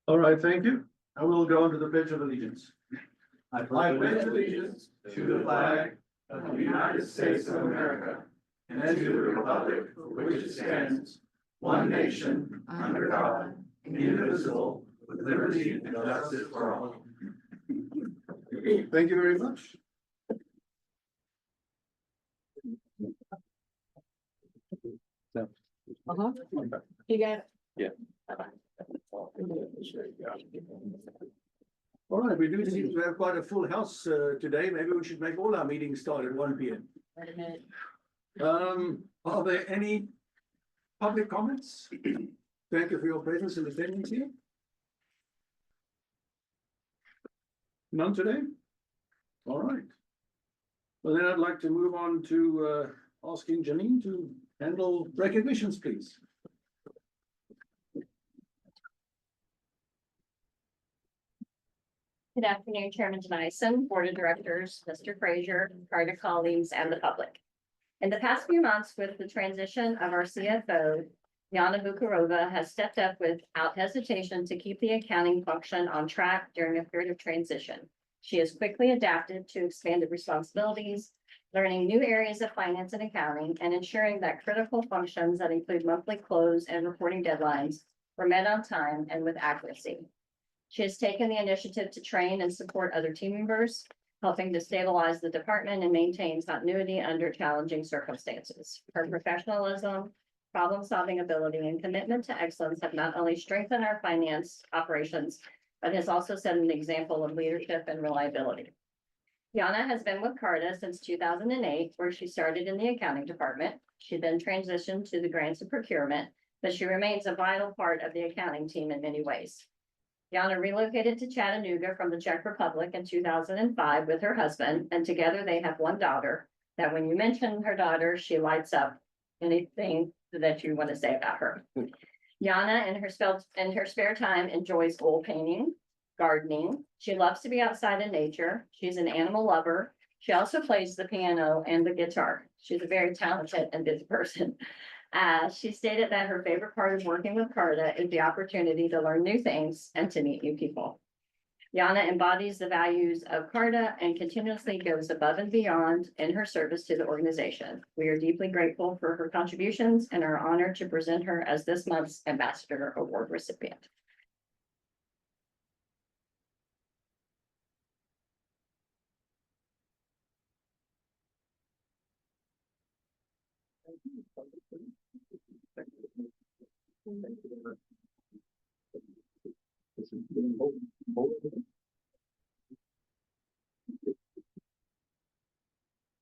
All right, thank you. I will go into the pledge of allegiance. I pledge allegiance to the flag of the United States of America and to the republic for which it stands, one nation, under God, indivisible, with liberty and justice for all. Thank you very much. You got it. All right, we do seem to have quite a full house today. Maybe we should make all our meetings start at 1 p.m. Wait a minute. Are there any public comments? Thank you for your presence and attendance here. None today? All right. Well, then I'd like to move on to asking Janine to handle recognitions, please. Good afternoon, Chairman Denison, Board of Directors, Mr. Frazier, Carter colleagues, and the public. In the past few months, with the transition of our CFO, Yana Bukarova has stepped up without hesitation to keep the accounting function on track during a period of transition. She has quickly adapted to expanded responsibilities, learning new areas of finance and accounting, and ensuring that critical functions that include monthly close and reporting deadlines were met on time and with accuracy. She has taken the initiative to train and support other team members, helping to stabilize the department and maintain continuity under challenging circumstances. Her professionalism, problem-solving ability, and commitment to excellence have not only strengthened our finance operations, but has also set an example of leadership and reliability. Yana has been with Carta since 2008, where she started in the accounting department. She then transitioned to the grants and procurement, but she remains a vital part of the accounting team in many ways. Yana relocated to Chattanooga from the Czech Republic in 2005 with her husband, and together they have one daughter that when you mention her daughter, she lights up anything that you want to say about her. Yana in her spare time enjoys oil painting, gardening. She loves to be outside in nature. She's an animal lover. She also plays the piano and the guitar. She's a very talented and busy person. She stated that her favorite part of working with Carta is the opportunity to learn new things and to meet new people. Yana embodies the values of Carta and continuously goes above and beyond in her service to the organization. We are deeply grateful for her contributions and are honored to present her as this month's Ambassador Award recipient.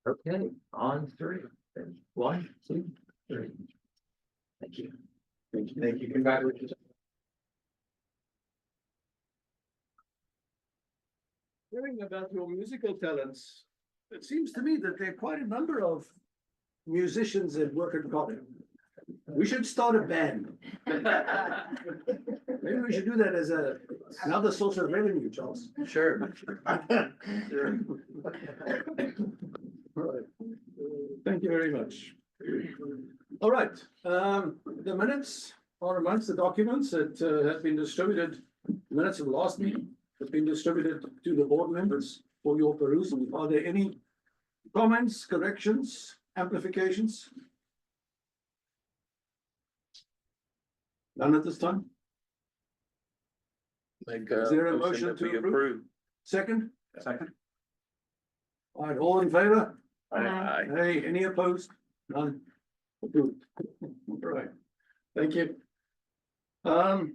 Okay, on three. One, two, three. Thank you. Thank you. Thank you. Congratulations. Hearing about your musical talents, it seems to me that there are quite a number of musicians that work at Carta. We should start a band. Maybe we should do that as another source of revenue, Charles. Sure. Sure. All right. Thank you very much. All right, the minutes are amongst the documents that have been distributed. Minutes of the last meeting have been distributed to the board members for your perusal. Are there any comments, corrections, amplifications? None at this time? Is there a motion to approve? Second? Second. All right, all in favor? Aye. Hey, any opposed? None. Approved. All right, thank you. Mr.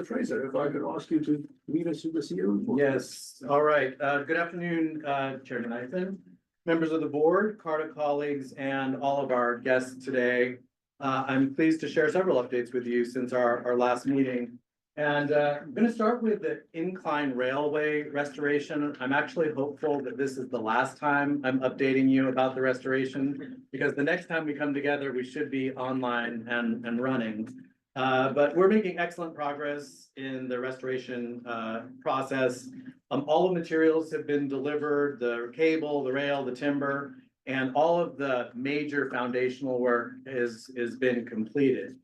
Fraser, if I could ask you to lead us through the CEO report. Yes, all right. Good afternoon, Chairman Eisen, members of the board, Carta colleagues, and all of our guests today. I'm pleased to share several updates with you since our last meeting. And I'm going to start with the incline railway restoration. I'm actually hopeful that this is the last time I'm updating you about the restoration, because the next time we come together, we should be online and running. But we're making excellent progress in the restoration process. All the materials have been delivered, the cable, the rail, the timber, and all of the major foundational work has been completed.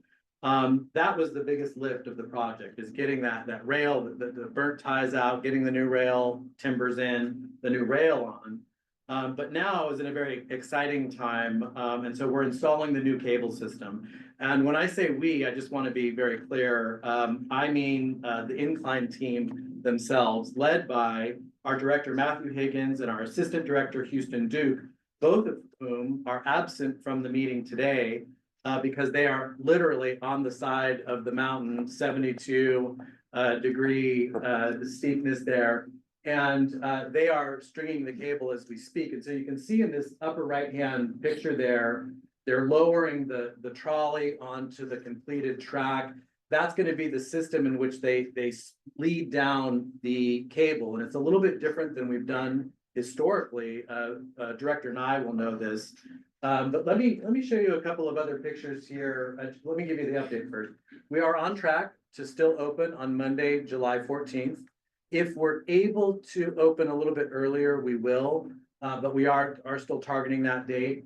That was the biggest lift of the project, is getting that rail, the burnt ties out, getting the new rail timbers in, the new rail on. But now is in a very exciting time, and so we're installing the new cable system. And when I say we, I just want to be very clear, I mean, the incline team themselves, led by our director, Matthew Higgins, and our assistant director, Houston Duke, both of whom are absent from the meeting today, because they are literally on the side of the mountain, 72 degree steepness there. And they are stringing the cable as we speak. And so you can see in this upper right-hand picture there, they're lowering the trolley onto the completed track. That's going to be the system in which they lead down the cable. And it's a little bit different than we've done historically. Director Nye will know this. But let me show you a couple of other pictures here. Let me give you the update first. We are on track to still open on Monday, July 14th. If we're able to open a little bit earlier, we will, but we are still targeting that date.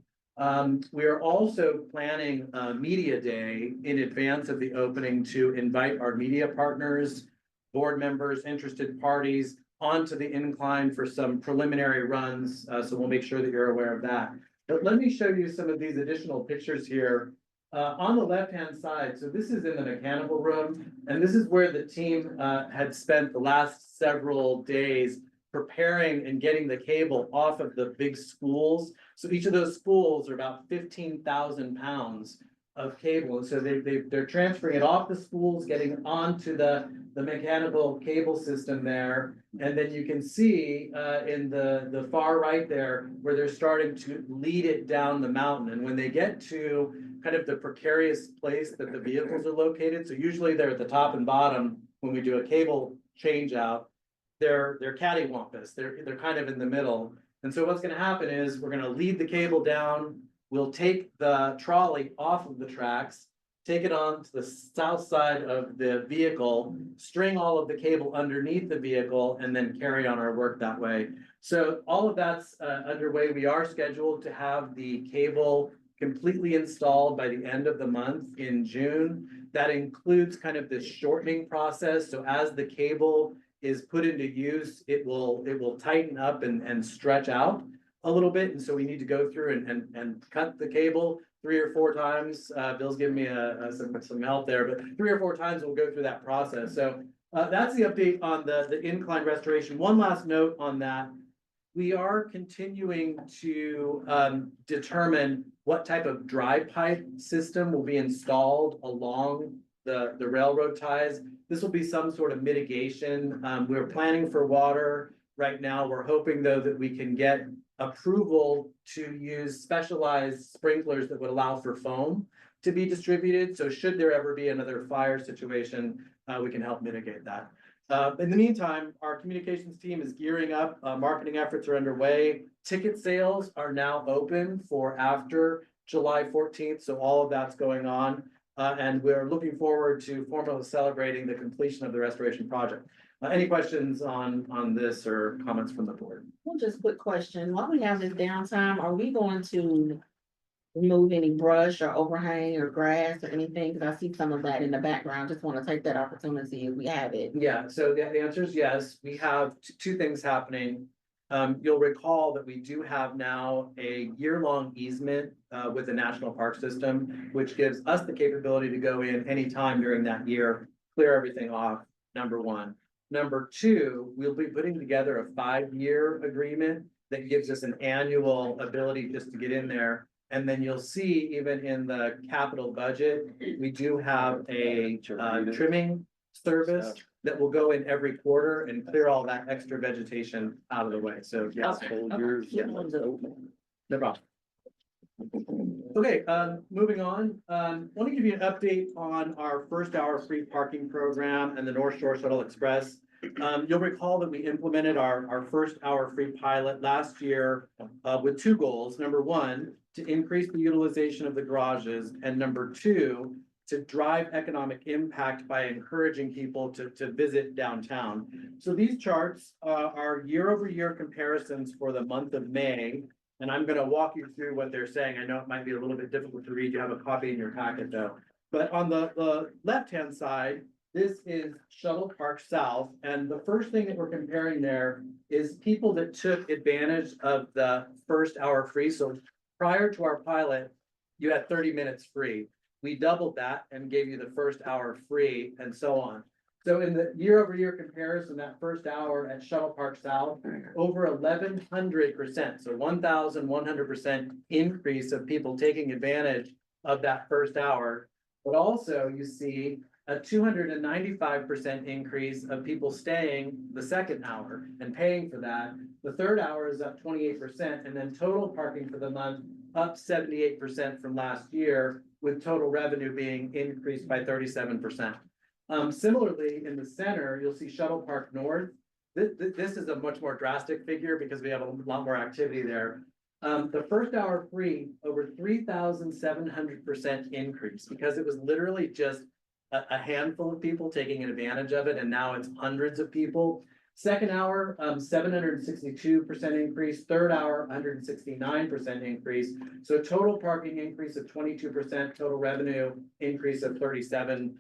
We are also planning a media day in advance of the opening to invite our media partners, board members, interested parties onto the incline for some preliminary runs. So we'll make sure that you're aware of that. But let me show you some of these additional pictures here. On the left-hand side, so this is in the mechanical room, and this is where the team had spent the last several days preparing and getting the cable off of the big spools. So each of those spools are about 15,000 pounds of cable. And so they're transferring it off the spools, getting onto the mechanical cable system there. And then you can see in the far right there where they're starting to lead it down the mountain. And when they get to kind of the precarious place that the vehicles are located, so usually they're at the top and bottom when we do a cable change out, they're cattywampus, they're kind of in the middle. And so what's going to happen is we're going to lead the cable down, we'll take the trolley off of the tracks, take it on to the south side of the vehicle, string all of the cable underneath the vehicle, and then carry on our work that way. So all of that's underway. We are scheduled to have the cable completely installed by the end of the month in June. That includes kind of this shortening process. So as the cable is put into use, it will tighten up and stretch out a little bit. And so we need to go through and cut the cable 3 or 4 times. Bill's giving me some help there, but 3 or 4 times we'll go through that process. So that's the update on the incline restoration. One last note on that. We are continuing to determine what type of dry pipe system will be installed along the railroad ties. This will be some sort of mitigation. We're planning for water right now. We're hoping, though, that we can get approval to use specialized sprinklers that would allow for foam to be distributed. So should there ever be another fire situation, we can help mitigate that. In the meantime, our communications team is gearing up. Marketing efforts are underway. Ticket sales are now open for after July 14th. So all of that's going on. And we're looking forward to formally celebrating the completion of the restoration project. Any questions on this or comments from the board? Well, just quick question. While we have this downtime, are we going to remove any brush or overhang or grass or anything? Because I see some of that in the background. Just want to take that opportunity if we have it. Yeah, so the answer is yes. We have two things happening. You'll recall that we do have now a year-long easement with the National Park System, which gives us the capability to go in anytime during that year, clear everything off, number one. Number two, we'll be putting together a 5-year agreement that gives us an annual ability just to get in there. And then you'll see even in the capital budget, we do have a trimming service that will go in every quarter and clear all that extra vegetation out of the way. So yes. No problem. Okay, moving on. Let me give you an update on our first hour free parking program and the North Shore Shuttle Express. You'll recall that we implemented our first hour free pilot last year with 2 goals. Number 1, to increase the utilization of the garages, and number 2, to drive economic impact by encouraging people to visit downtown. So these charts are year-over-year comparisons for the month of May. And I'm going to walk you through what they're saying. I know it might be a little bit difficult to read. You have a copy in your packet though. But on the left-hand side, this is Shuttle Park South, and the first thing that we're comparing there is people that took advantage of the first hour free. So prior to our pilot, you had 30 minutes free. We doubled that and gave you the first hour free and so on. So in the year-over-year comparison, that first hour at Shuttle Park South, over 1,100%, so 1,100% increase of people taking advantage of that first hour. But also you see a 295% increase of people staying the second hour and paying for that. The third hour is up 28%, and then total parking for the month up 78% from last year, with total revenue being increased by 37%. Similarly, in the center, you'll see Shuttle Park North. This is a much more drastic figure because we have a lot more activity there. The first hour free, over 3,700% increase, because it was literally just a handful of people taking advantage of it, and now it's hundreds of people. Second hour, 762% increase, third hour, 169% increase. So total parking increase of 22%, total revenue increase of 37%.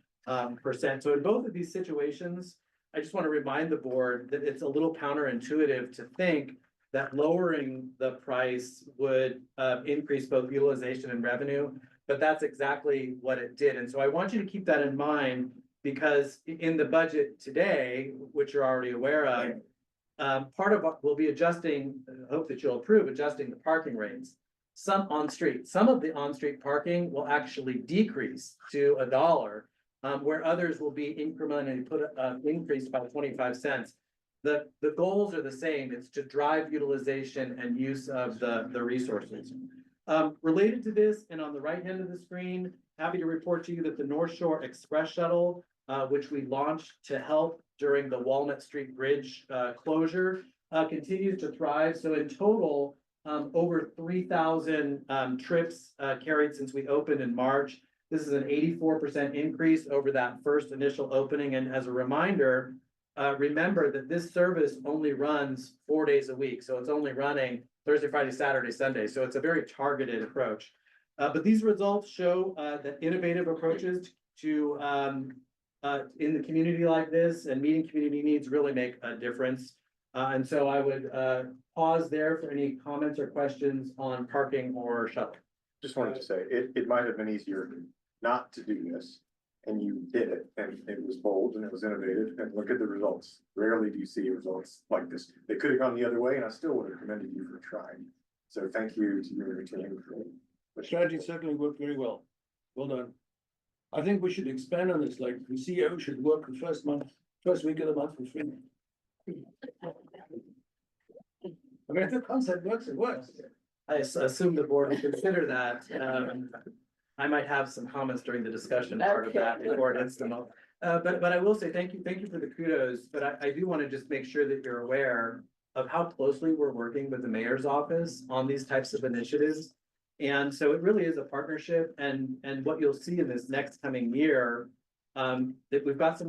So in both of these situations, I just want to remind the board that it's a little counterintuitive to think that lowering the price would increase both utilization and revenue, but that's exactly what it did. And so I want you to keep that in mind, because in the budget today, which you're already aware of, part of what we'll be adjusting, hope that you'll approve, adjusting the parking rates. Some of the on-street parking will actually decrease to $1, where others will be incrementally increased by 25 cents. The goals are the same. It's to drive utilization and use of the resources. Related to this, and on the right hand of the screen, happy to report to you that the North Shore Express Shuttle, which we launched to help during the Walnut Street Bridge closure, continues to thrive. So in total, over 3,000 trips carried since we opened in March. This is an 84% increase over that first initial opening. And as a reminder, remember that this service only runs 4 days a week. So it's only running Thursday, Friday, Saturday, Sunday. So it's a very targeted approach. But these results show that innovative approaches to in the community like this and meeting community needs really make a difference. And so I would pause there for any comments or questions on parking or shuttle. Just wanted to say, it might have been easier not to do this, and you did it, and it was bold and it was innovative, and look at the results. Rarely do you see results like this. They could have gone the other way, and I still would have commended you for trying. So thank you to you and your team for. The strategy certainly worked very well. Well done. I think we should expand on this, like the CEO should work the first week of the month for free. I mean, if the concept works, it works. I assume the board will consider that. I might have some comments during the discussion part of that before it ends them up. But I will say thank you for the kudos, but I do want to just make sure that you're aware of how closely we're working with the mayor's office on these types of initiatives. And so it really is a partnership, and what you'll see in this next coming year, that we've got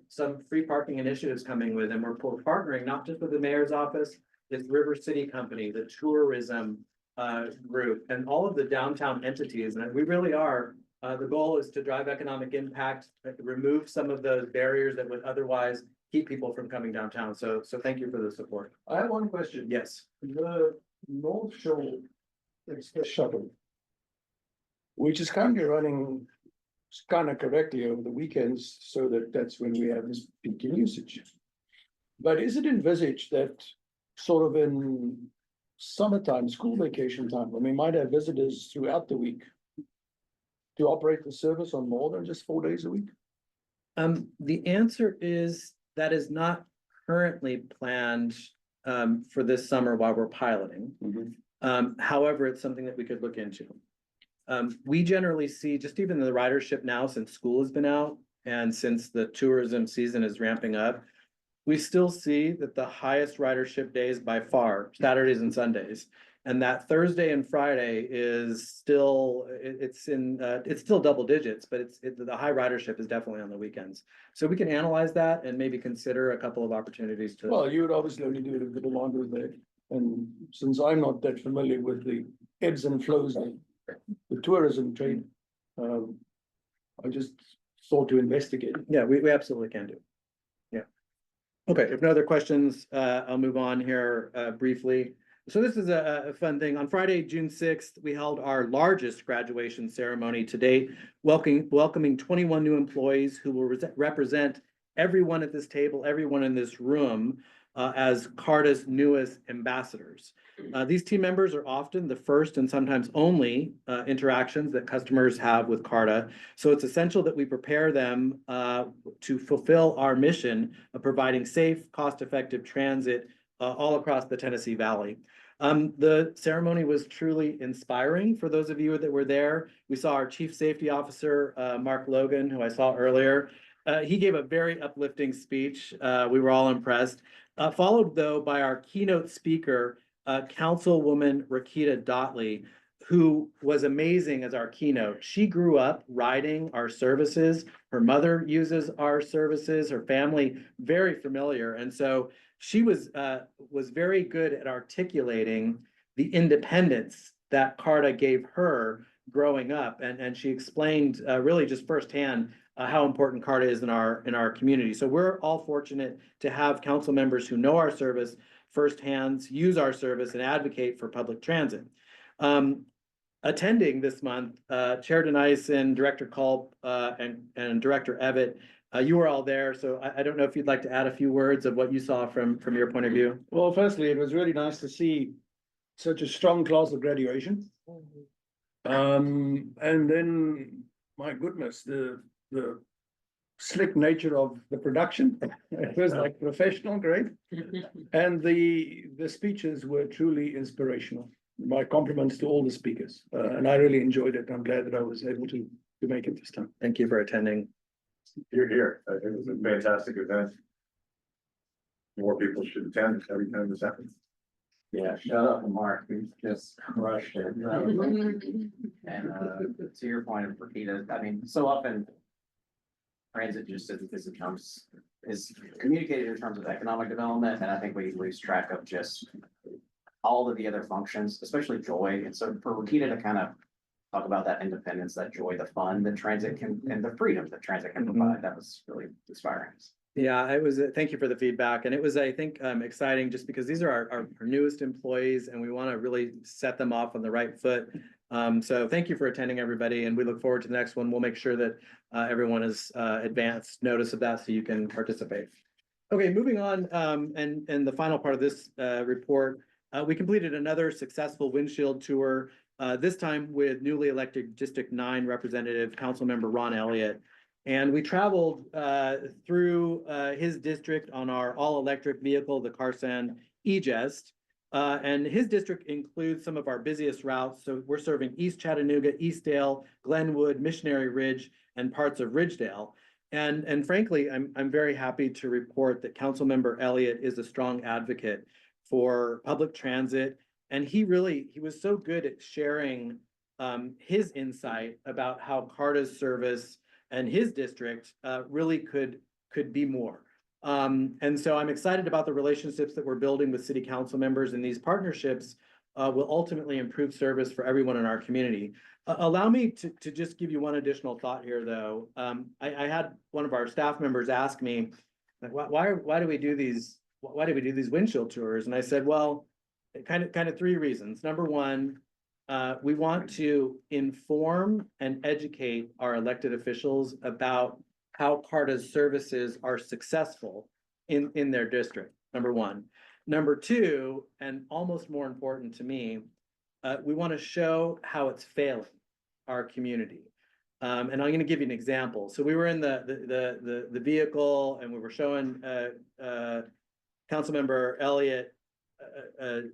some free parking initiatives coming with, and we're partnering not just with the mayor's office, it's River City Company, the tourism group, and all of the downtown entities. And we really are, the goal is to drive economic impact, remove some of those barriers that would otherwise keep people from coming downtown. So thank you for the support. I have one question. Yes. The North Shore Express Shuttle, which is currently running kind of correctly over the weekends, so that's when we have this peak in usage. But is it envisaged that sort of in summertime, school vacation time, when we might have visitors throughout the week, to operate the service on more than just 4 days a week? The answer is that is not currently planned for this summer while we're piloting. However, it's something that we could look into. We generally see, just even the ridership now, since school has been out and since the tourism season is ramping up, we still see that the highest ridership days by far, Saturdays and Sundays. And that Thursday and Friday is still, it's still double digits, but the high ridership is definitely on the weekends. So we can analyze that and maybe consider a couple of opportunities to. Well, you would obviously only do it a little longer there. And since I'm not that familiar with the ebbs and flows of the tourism trade, I just thought to investigate. Yeah, we absolutely can do. Yeah. Okay, if no other questions, I'll move on here briefly. So this is a fun thing. On Friday, June 6th, we held our largest graduation ceremony to date, welcoming 21 new employees who will represent everyone at this table, everyone in this room, as Carta's newest ambassadors. These team members are often the first and sometimes only interactions that customers have with Carta. So it's essential that we prepare them to fulfill our mission of providing safe, cost-effective transit all across the Tennessee Valley. The ceremony was truly inspiring for those of you that were there. We saw our Chief Safety Officer, Mark Logan, who I saw earlier. He gave a very uplifting speech. We were all impressed. Followed though by our keynote speaker, Councilwoman Rakita Dotley, who was amazing as our keynote. She grew up riding our services. Her mother uses our services, her family very familiar. And so she was very good at articulating the independence that Carta gave her growing up. And she explained really just firsthand how important Carta is in our community. So we're all fortunate to have council members who know our service firsthand, use our service, and advocate for public transit. Attending this month, Chair Denison, Director Culp, and Director Evatt, you were all there, so I don't know if you'd like to add a few words of what you saw from your point of view. Well, firstly, it was really nice to see such a strong class of graduation. And then, my goodness, the slick nature of the production. It was like professional grade. And the speeches were truly inspirational. My compliments to all the speakers, and I really enjoyed it. I'm glad that I was able to make it this time. Thank you for attending. You're here. It was a fantastic event. More people should attend every time this happens. Yeah, shut up, Mark, we just crushed it. And to your point of Rakita, I mean, so often. Transit just is communicated in terms of economic development, and I think we lose track of just all of the other functions, especially joy. And so for Rakita to kind of talk about that independence, that joy, the fun that transit can, and the freedom that transit can provide, that was really inspiring. Yeah, it was, thank you for the feedback. And it was, I think, exciting just because these are our newest employees and we want to really set them off on the right foot. So thank you for attending, everybody, and we look forward to the next one. We'll make sure that everyone has advanced notice of that so you can participate. Okay, moving on, and the final part of this report, we completed another successful windshield tour, this time with newly elected District 9 Representative Councilmember Ron Elliott. And we traveled through his district on our all-electric vehicle, the Carson E-Jest. And his district includes some of our busiest routes. So we're serving East Chattanooga, Eastdale, Glenwood, Missionary Ridge, and parts of Ridgedale. And frankly, I'm very happy to report that Councilmember Elliott is a strong advocate for public transit. And he was so good at sharing his insight about how Carta's service and his district really could be more. And so I'm excited about the relationships that we're building with city council members, and these partnerships will ultimately improve service for everyone in our community. Allow me to just give you one additional thought here, though. I had one of our staff members ask me, like, why do we do these? Why do we do these windshield tours? And I said, well, kind of three reasons. Number one, we want to inform and educate our elected officials about how Carta's services are successful in their district, number one. Number two, and almost more important to me, we want to show how it's failing our community. And I'm going to give you an example. So we were in the vehicle and we were showing Councilmember Elliott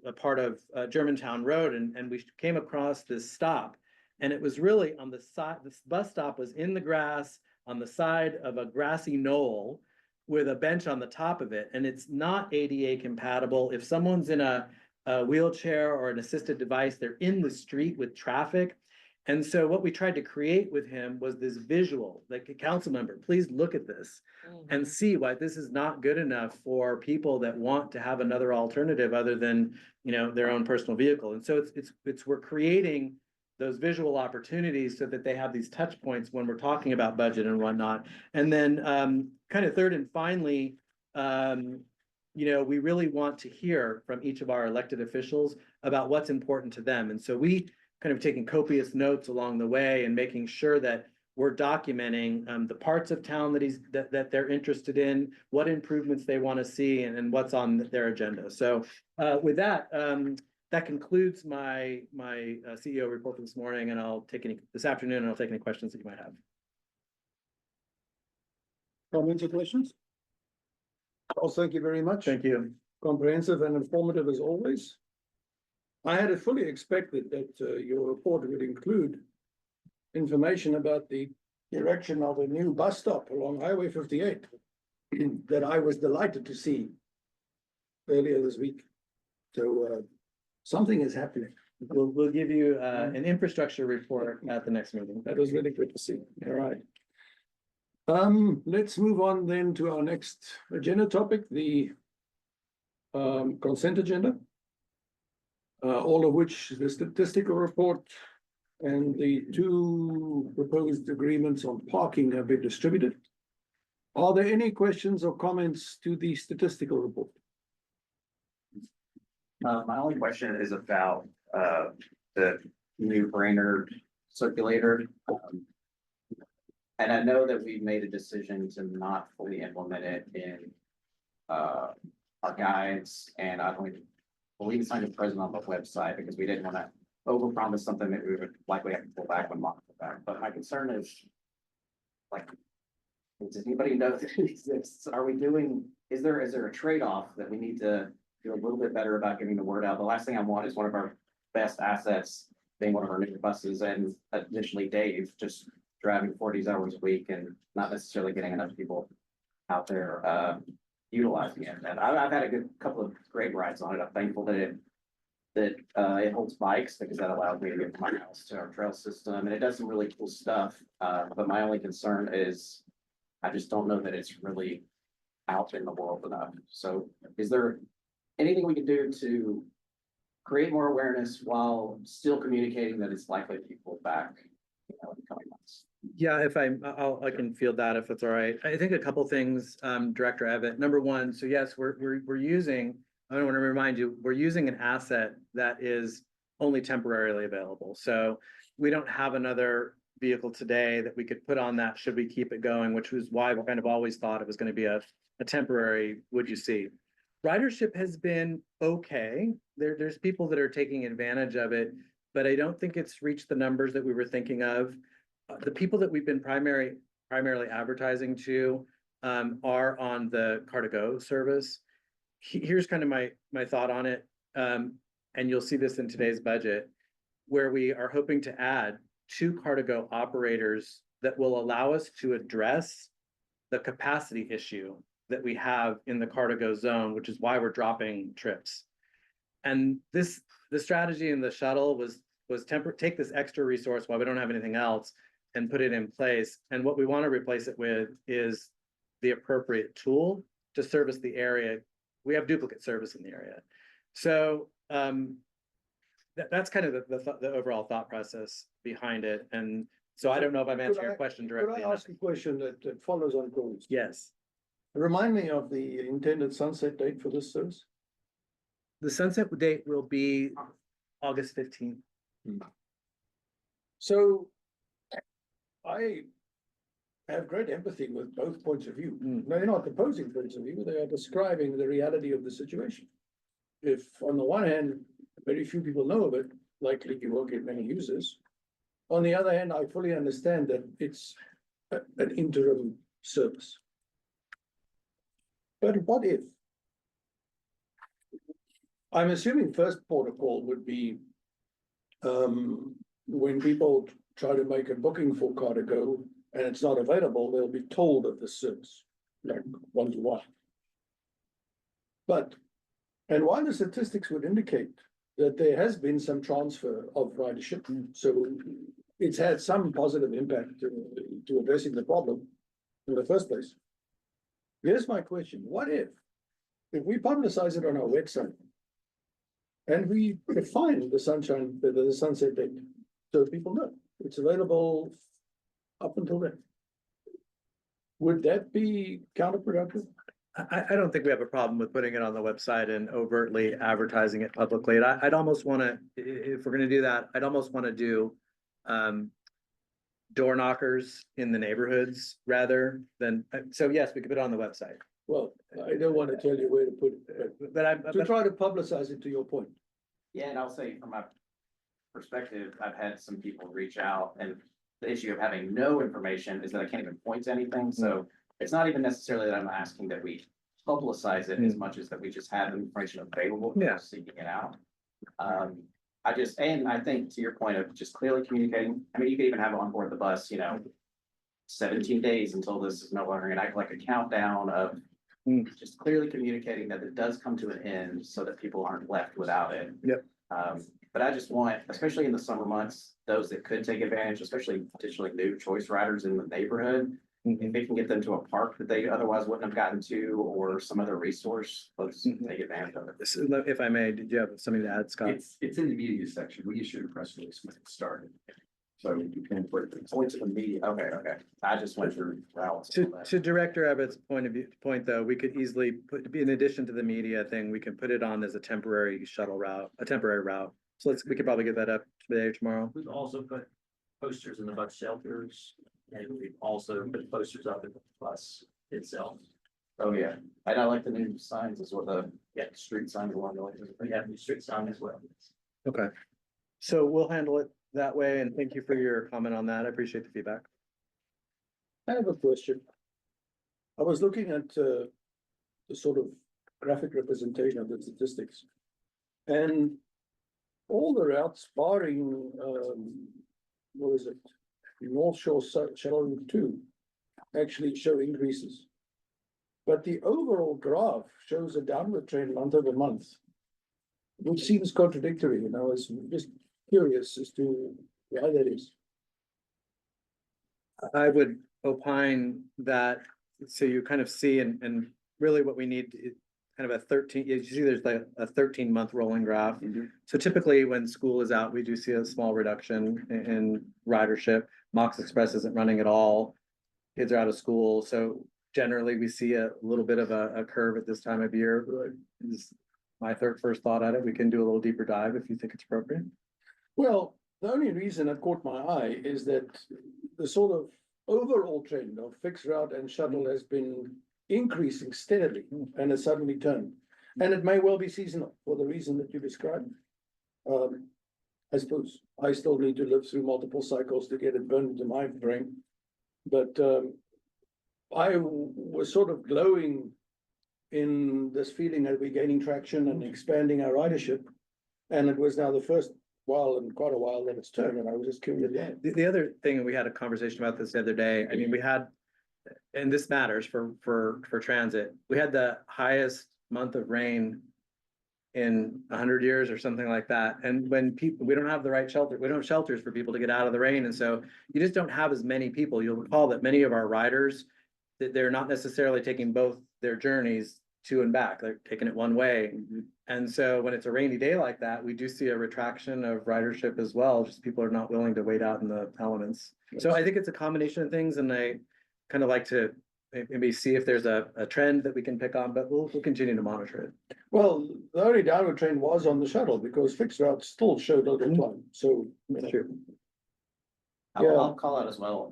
a part of Germantown Road, and we came across this stop, and it was really on the side. This bus stop was in the grass on the side of a grassy knoll with a bench on the top of it, and it's not ADA compatible. If someone's in a wheelchair or an assisted device, they're in the street with traffic. And so what we tried to create with him was this visual, like, a council member, please look at this and see why this is not good enough for people that want to have another alternative other than, their own personal vehicle. And so we're creating those visual opportunities so that they have these touch points when we're talking about budget and whatnot. And then kind of third and finally, we really want to hear from each of our elected officials about what's important to them. And so we kind of taking copious notes along the way and making sure that we're documenting the parts of town that they're interested in, what improvements they want to see, and what's on their agenda. So with that, that concludes my CEO report for this morning, and this afternoon, and I'll take any questions that you might have. Comments or questions? Well, thank you very much. Thank you. Comprehensive and informative as always. I had fully expected that your report would include information about the erection of a new bus stop along Highway 58 that I was delighted to see earlier this week. So something is happening. We'll give you an infrastructure report at the next meeting. That was really good to see. All right. Let's move on then to our next agenda topic, the consent agenda. All of which the statistical report and the two proposed agreements on parking have been distributed. Are there any questions or comments to the statistical report? My only question is about the new Brainerd circulator. And I know that we made a decision to not fully implement it in our guides, and I don't believe it's not present on the website because we didn't want to overpromise something that we would likely have to pull back when Mark pulled back. But my concern is, like, does anybody know if it exists? Is there a trade-off that we need to do a little bit better about getting the word out? The last thing I want is one of our best assets being one of our new buses, and additionally Dave just driving 40 hours a week and not necessarily getting enough people out there utilizing it. And I've had a good couple of great rides on it. I'm thankful that it holds bikes because that allows me to get from my house to our trail system, and it does some really cool stuff. But my only concern is I just don't know that it's really out in the world enough. So is there anything we can do to create more awareness while still communicating that it's likely to be pulled back, in the coming months? Yeah, I can field that if it's all right. I think a couple things, Director Abbott. Number one, so yes, we're using, I want to remind you, we're using an asset that is only temporarily available. So we don't have another vehicle today that we could put on that should we keep it going, which was why we kind of always thought it was going to be a temporary, would you see. Ridership has been okay. There's people that are taking advantage of it, but I don't think it's reached the numbers that we were thinking of. The people that we've been primarily advertising to are on the Car2Go service. Here's kind of my thought on it, and you'll see this in today's budget, where we are hoping to add 2 Car2Go operators that will allow us to address the capacity issue that we have in the Car2Go zone, which is why we're dropping trips. And the strategy in the shuttle was take this extra resource while we don't have anything else and put it in place. And what we want to replace it with is the appropriate tool to service the area. We have duplicate service in the area. So that's kind of the overall thought process behind it. And so I don't know if I'm answering your question directly. Could I ask a question that follows on Cole's? Yes. Remind me of the intended sunset date for this service. The sunset date will be August 15th. So I have great empathy with both points of view. No, they're not opposing points of view, they are describing the reality of the situation. If on the one hand, very few people know of it, likely you won't get many users. On the other hand, I fully understand that it's an interim service. But what if? I'm assuming first port of call would be when people try to make a booking for Car2Go and it's not available, they'll be told of the service, like 1-to-1. And while the statistics would indicate that there has been some transfer of ridership, so it's had some positive impact to addressing the problem in the first place. Here's my question: what if we publicize it on our website and we define the sunset date, so people know it's available up until then. Would that be counterproductive? I don't think we have a problem with putting it on the website and overtly advertising it publicly. And I'd almost wanna, if we're gonna do that, I'd almost wanna do, door knockers in the neighborhoods rather than, so yes, we could put it on the website. Well, I don't want to tell you where to put it, But but to try to publicize it to your point. Yeah, and I'll say from my perspective, I've had some people reach out and the issue of having no information is that I can't even point to anything, so it's not even necessarily that I'm asking that we publicize it as much as that we just have information available. for Yeah. Seeking it out. And I think to your point of just clearly communicating, I mean, you could even have on board the bus, 17 days until this is no longer, and act like a countdown of just clearly communicating that it does come to an end so that people aren't left without it. Yep. But I just want, especially in the summer months, those that could take advantage, especially potentially new choice riders in the neighborhood. If they can get them to a park that they otherwise wouldn't have gotten to or some other resource, let's take advantage of it. If I may, did you have something to add, Scott? It's in the media section. We issued a press release when it started. So you can put it. Point to the media, okay. I just went through routes. To Director Abbott's point though, we could easily put, in addition to the media thing, we can put it on as a temporary shuttle route, a temporary route. So we could probably get that up today or tomorrow. We've also put posters in the bus shelters, and we've also put posters up in the bus itself. Oh, yeah, and I like the new signs as well, the street signs along the way. We have new street sign as well. Okay. So we'll handle it that way, and thank you for your comment on that. I appreciate the feedback. I have a question. I was looking at the sort of graphic representation of the statistics. And all the routes barring, what is it? North Shore Shuttle Route 2 actually show increases. But the overall graph shows a downward trend month over month. Which seems contradictory, and I was just curious as to why that is. I would opine that, so you kind of see, and really what we need is kind of a 13, you see there's like a 13-month rolling graph. So typically when school is out, we do see a small reduction in ridership. Mox Express isn't running at all. Kids are out of school, so generally we see a little bit of a curve at this time of year. Is my first thought at it. We can do a little deeper dive if you think it's appropriate. Well, the only reason it caught my eye is that the sort of overall trend of fixed route and shuttle has been increasing steadily and has suddenly turned. And it may well be seasonal for the reason that you described. I suppose I still need to live through multiple cycles to get it burned into my brain. But I was sort of glowing in this feeling that we're gaining traction and expanding our ridership. And it was now the first while in quite a while that it's turned, and I was just curious. The other thing, and we had a conversation about this the other day, I mean, we had, and this matters for transit, we had the highest month of rain in 100 years or something like that. And when people, we don't have the right shelter, we don't have shelters for people to get out of the rain. And so you just don't have as many people. You'll recall that many of our riders, that they're not necessarily taking both their journeys to and back, they're taking it one way. And so when it's a rainy day like that, we do see a retraction of ridership as well, just people are not willing to wait out in the elements. So I think it's a combination of things, and I kind of like to maybe see if there's a trend that we can pick on, but we'll continue to monitor it. Well, the only downward trend was on the shuttle because fixed routes still showed a little climb, so. Sure. I'll call out as well,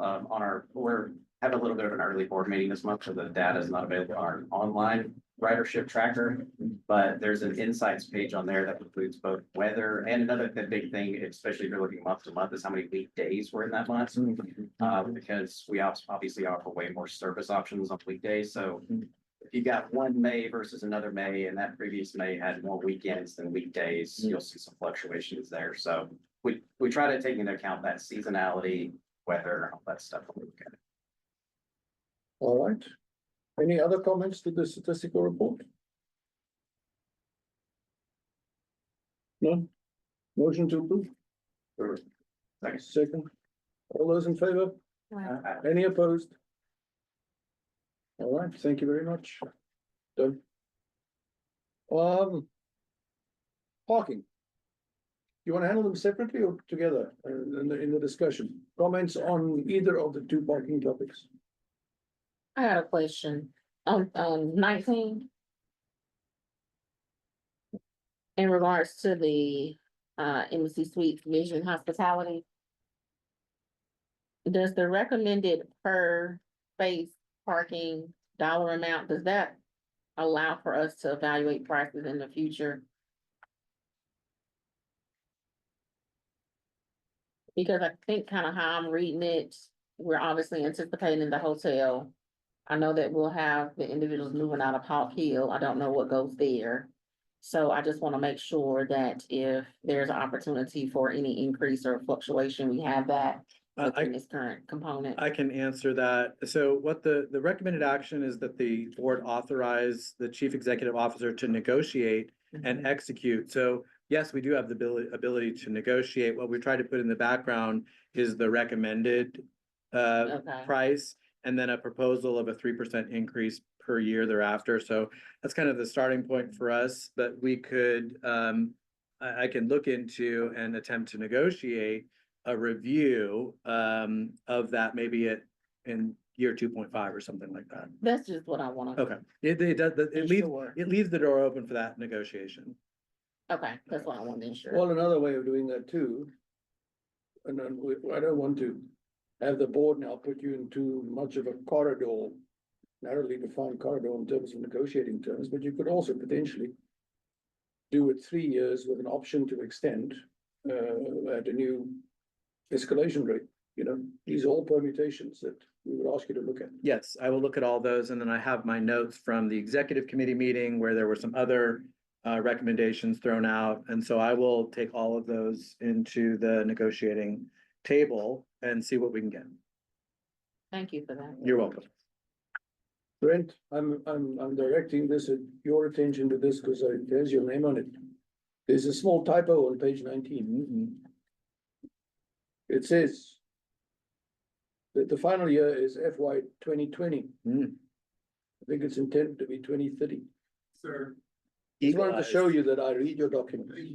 we're having a little bit of an early board meeting this month, so the data is not available on our online ridership tracker. But there's an insights page on there that includes both weather and another big thing, especially if you're looking month to month, is how many weekdays we're in that month. Because we obviously offer way more service options on weekdays, so if you got one May versus another May, and that previous May had more weekends than weekdays, you'll see some fluctuations there. So we try to take into account that seasonality, weather, all that stuff. All right. Any other comments to the statistical report? No? Motion to approve? Second. All those in favor? Any opposed? All right, thank you very much. Done. Parking. you want to handle them separately or together in the discussion? Comments on either of the two parking topics? I got a question. On 19. In regards to the Embassy Suites Vision Hospitality. Does the recommended per space parking dollar amount, does that allow for us to evaluate prices in the future? Because I think kind of how I'm reading it, we're obviously anticipating the hotel. I know that we'll have the individuals moving out of Hawk Hill. I don't know what goes there. So I just want to make sure that if there's an opportunity for any increase or fluctuation, we have that within this current component. I can answer that. So what the recommended action is that the board authorize the chief executive officer to negotiate and execute. So yes, we do have the ability to negotiate. What we try to put in the background is the recommended Okay. price and then a proposal of a 3% increase per year thereafter. So that's kind of the starting point for us, but we could, I can look into and attempt to negotiate a review, of that maybe in year 2.5 or something like that. That's just what I want to. Okay, it does, it leaves the door open for that negotiation. Okay, that's what I want to ensure. Well, another way of doing that too. And then I don't want to have the board now put you into much of a corridor, narrowly defined corridor in terms of negotiating terms, but you could also potentially do it 3 years with an option to extend at a new escalation rate. You know, these are all permutations that we would ask you to look at. Yes, I will look at all those, and then I have my notes from the executive committee meeting where there were some other recommendations thrown out, and so I will take all of those into the negotiating table and see what we can get. Thank you for that. You're welcome. Brent, I'm directing this at your attention to this because there's your name on it. There's a small typo on page 19. It says that the final year is FY 2020. I think it's intended to be 2030. Sir. Just wanted to show you that I read your documents. Thank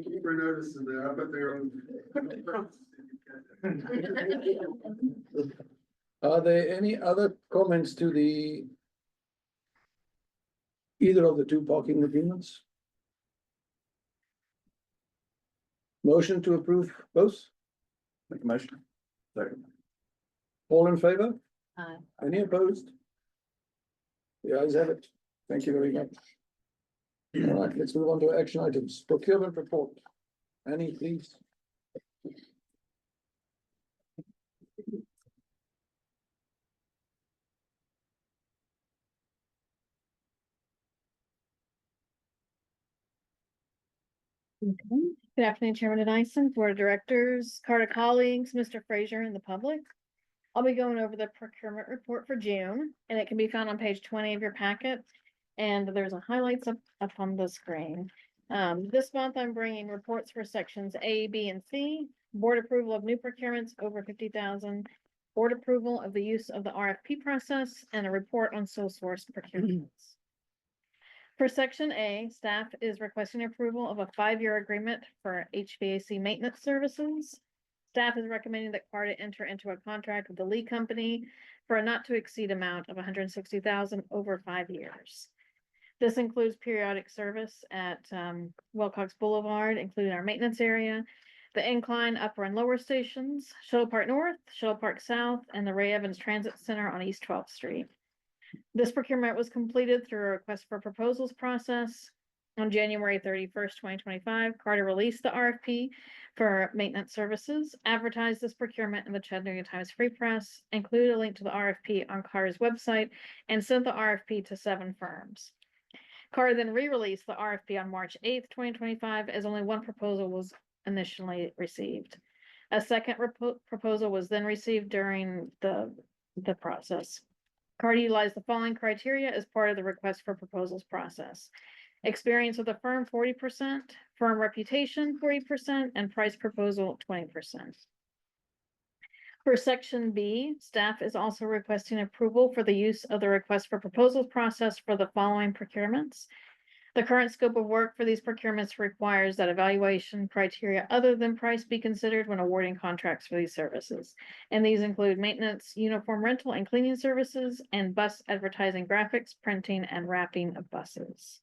you for noticing that. I bet they're on. Are there any other comments to either of the two parking agreements? Motion to approve both? Make a motion. Second. All in favor? Aye. Any opposed? The ayes have it. Thank you very much. All right, let's move on to action items. Procurement report. Annie, please. Good afternoon, Chairman Dyson, Board of Directors, Carter colleagues, Mr. Frazier, and the public. I'll be going over the procurement report for June, and it can be found on page 20 of your packet. And there's a highlights up on the screen. This month I'm bringing reports for sections A, B, and C, board approval of new procurements over 50,000, board approval of the use of the RFP process, and a report on sole source procurements. For section A, staff is requesting approval of a 5-year agreement for HVAC maintenance services. Staff is recommending that Carta enter into a contract with the Lee Company for a not to exceed amount of 160,000 over 5 years. This includes periodic service at Wilcox Boulevard, including our maintenance area, the incline upper and lower stations, Shuttle Park North, Shuttle Park South, and the Ray Evans Transit Center on East 12th Street. This procurement was completed through a request for proposals process. On January 31st, 2025, Carta released the RFP for maintenance services, advertised this procurement in the Chattanooga Times Free Press, included a link to the RFP on Carta's website, and sent the RFP to 7 firms. Carta then re-released the RFP on March 8th, 2025, as only one proposal was initially received. A second proposal was then received during the process. Carta utilized the following criteria as part of the request for proposals process: experience with the firm 40%, firm reputation 40%, and price proposal 20%. For section B, staff is also requesting approval for the use of the request for proposals process for the following procurements: The current scope of work for these procurements requires that evaluation criteria other than price be considered when awarding contracts for these services. And these include maintenance, uniform rental and cleaning services, and bus advertising, graphics, printing, and wrapping of buses.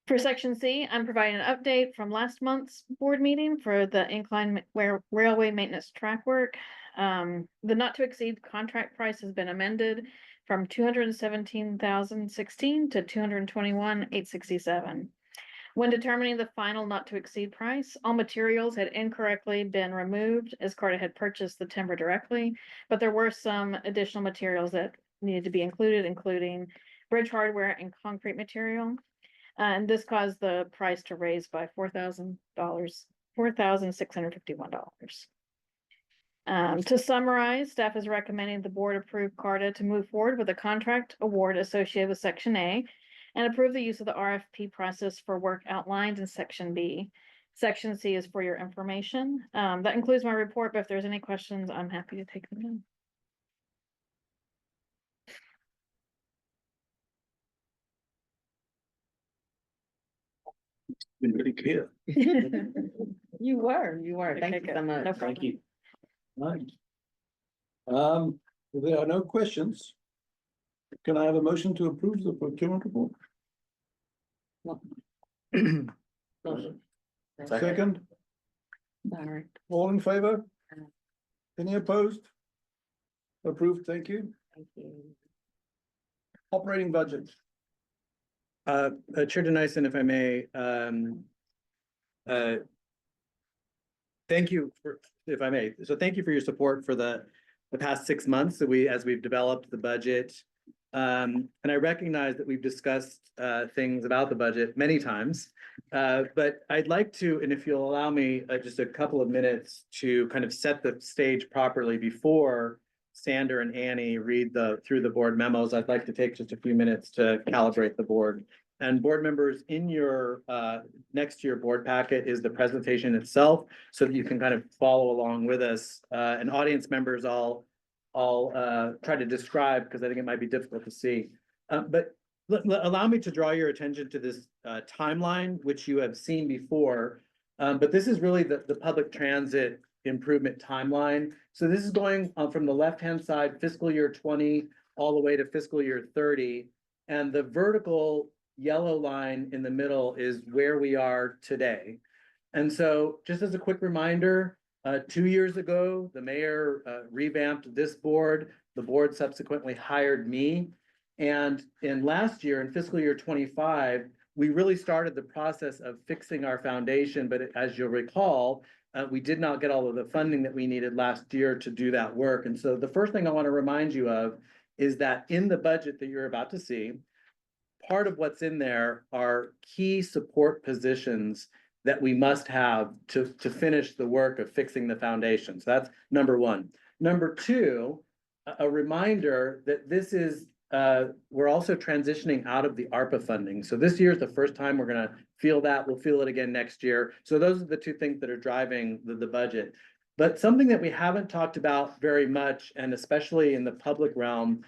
For section C, I'm providing an update from last month's board meeting for the incline railway maintenance track work. The not to exceed contract price has been amended from 217,016 to 221,867. When determining the final not to exceed price, all materials had incorrectly been removed as Carta had purchased the timber directly, but there were some additional materials that needed to be included, including bridge hardware and concrete material. And this caused the price to raise by $4,000, $4,651. To summarize, staff is recommending the board approve Carta to move forward with a contract award associated with section A and approve the use of the RFP process for work outlined in section B. Section C is for your information. That includes my report, but if there's any questions, I'm happy to take them Been really clear. in. You were. Thank Okay, you so good. much. No Thank problem. you. Right. If there are no questions, can I have a motion to approve the procurement report? Motion. Second, Sorry. all in favor? Any opposed? Approved, thank you. Thank you. Operating budget. Chair Dennison, if I may, thank you for, if I may, so thank you for your support for the past 6 months that as we've developed the budget. And I recognize that we've discussed things about the budget many times. But I'd like to, and if you'll allow me just a couple of minutes to kind of set the stage properly before Sander and Annie read through the board memos, I'd like to take just a few minutes to calibrate the board. And board members, in your next to your board packet is the presentation itself, so that you can kind of follow along with us. And audience members, I'll try to describe because I think it might be difficult to see. But allow me to draw your attention to this timeline, which you have seen before. But this is really the public transit improvement timeline. So this is going from the left-hand side, fiscal year 20, all the way to fiscal year 30. And the vertical yellow line in the middle is where we are today. And so just as a quick reminder, 2 years ago, the mayor revamped this board. The board subsequently hired me. And in last year, in fiscal year 25, we really started the process of fixing our foundation. But as you'll recall, we did not get all of the funding that we needed last year to do that work. And so the first thing I want to remind you of is that in the budget that you're about to see, part of what's in there are key support positions that we must have to finish the work of fixing the foundation. So that's number one. Number two, a reminder that this is, we're also transitioning out of the ARPA funding. So this year is the first time we're gonna feel that. We'll feel it again next year. So those are the two things that are driving the budget. But something that we haven't talked about very much, and especially in the public realm,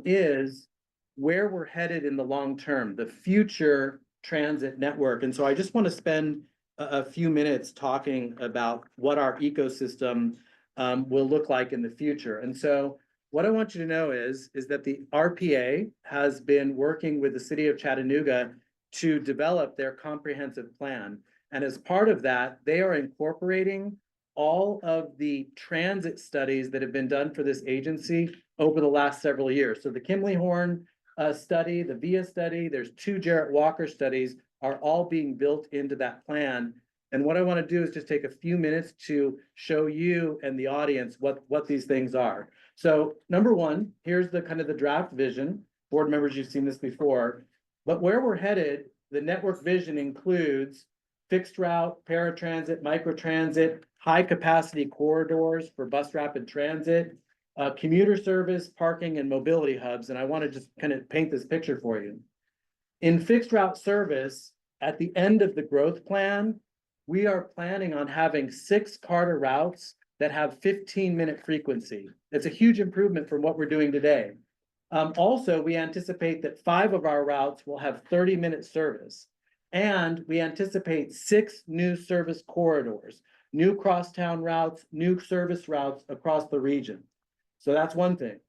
is where we're headed in the long term, the future transit network. And so I just want to spend a few minutes talking about what our ecosystem will look like in the future. And so what I want you to know is that the RPA has been working with the city of Chattanooga to develop their comprehensive plan. And as part of that, they are incorporating all of the transit studies that have been done for this agency over the last several years. So the Kimley-Horn study, the VIA study, there's 2 Jarrett Walker studies are all being built into that plan. And what I want to do is just take a few minutes to show you and the audience what these things are. So number one, here's the kind of the draft vision. Board members, you've seen this before, but where we're headed, the network vision includes fixed route, paratransit, microtransit, high capacity corridors for bus rapid transit, commuter service, parking, and mobility hubs. And I want to just kind of paint this picture for you. In fixed route service, at the end of the growth plan, we are planning on having 6 Carta routes that have 15-minute frequency. It's a huge improvement from what we're doing today. Also, we anticipate that 5 of our routes will have 30-minute service. And we anticipate 6 new service corridors, new crosstown routes, new service routes across the region. So that's one thing.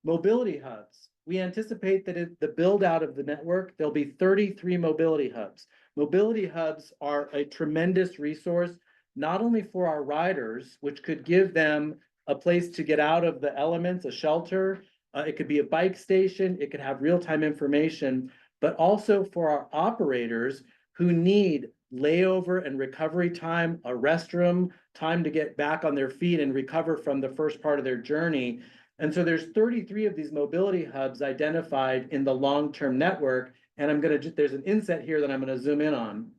Mobility hubs. We anticipate that the build out of the network, there'll be 33 mobility hubs. Mobility hubs are a tremendous resource, not only for our riders, which could give them a place to get out of the elements, a shelter. It could be a bike station, it could have real-time information, but also for our operators who need layover and recovery time, a restroom, time to get back on their feet and recover from the first part of their journey. And so there's 33 of these mobility hubs identified in the long-term network. And there's an inset here that I'm gonna zoom in on.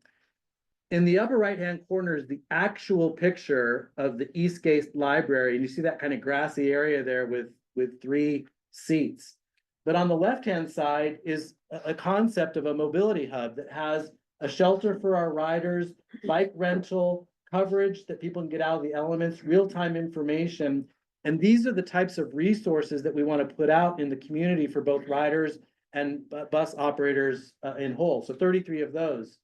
In the upper right-hand corner is the actual picture of the Eastgate Library. And you see that kind of grassy area there with 3 seats. But on the left-hand side is a concept of a mobility hub that has a shelter for our riders, bike rental, coverage that people can get out of the elements, real-time information. And these are the types of resources that we want to put out in the community for both riders and bus operators in whole. So 33 of those.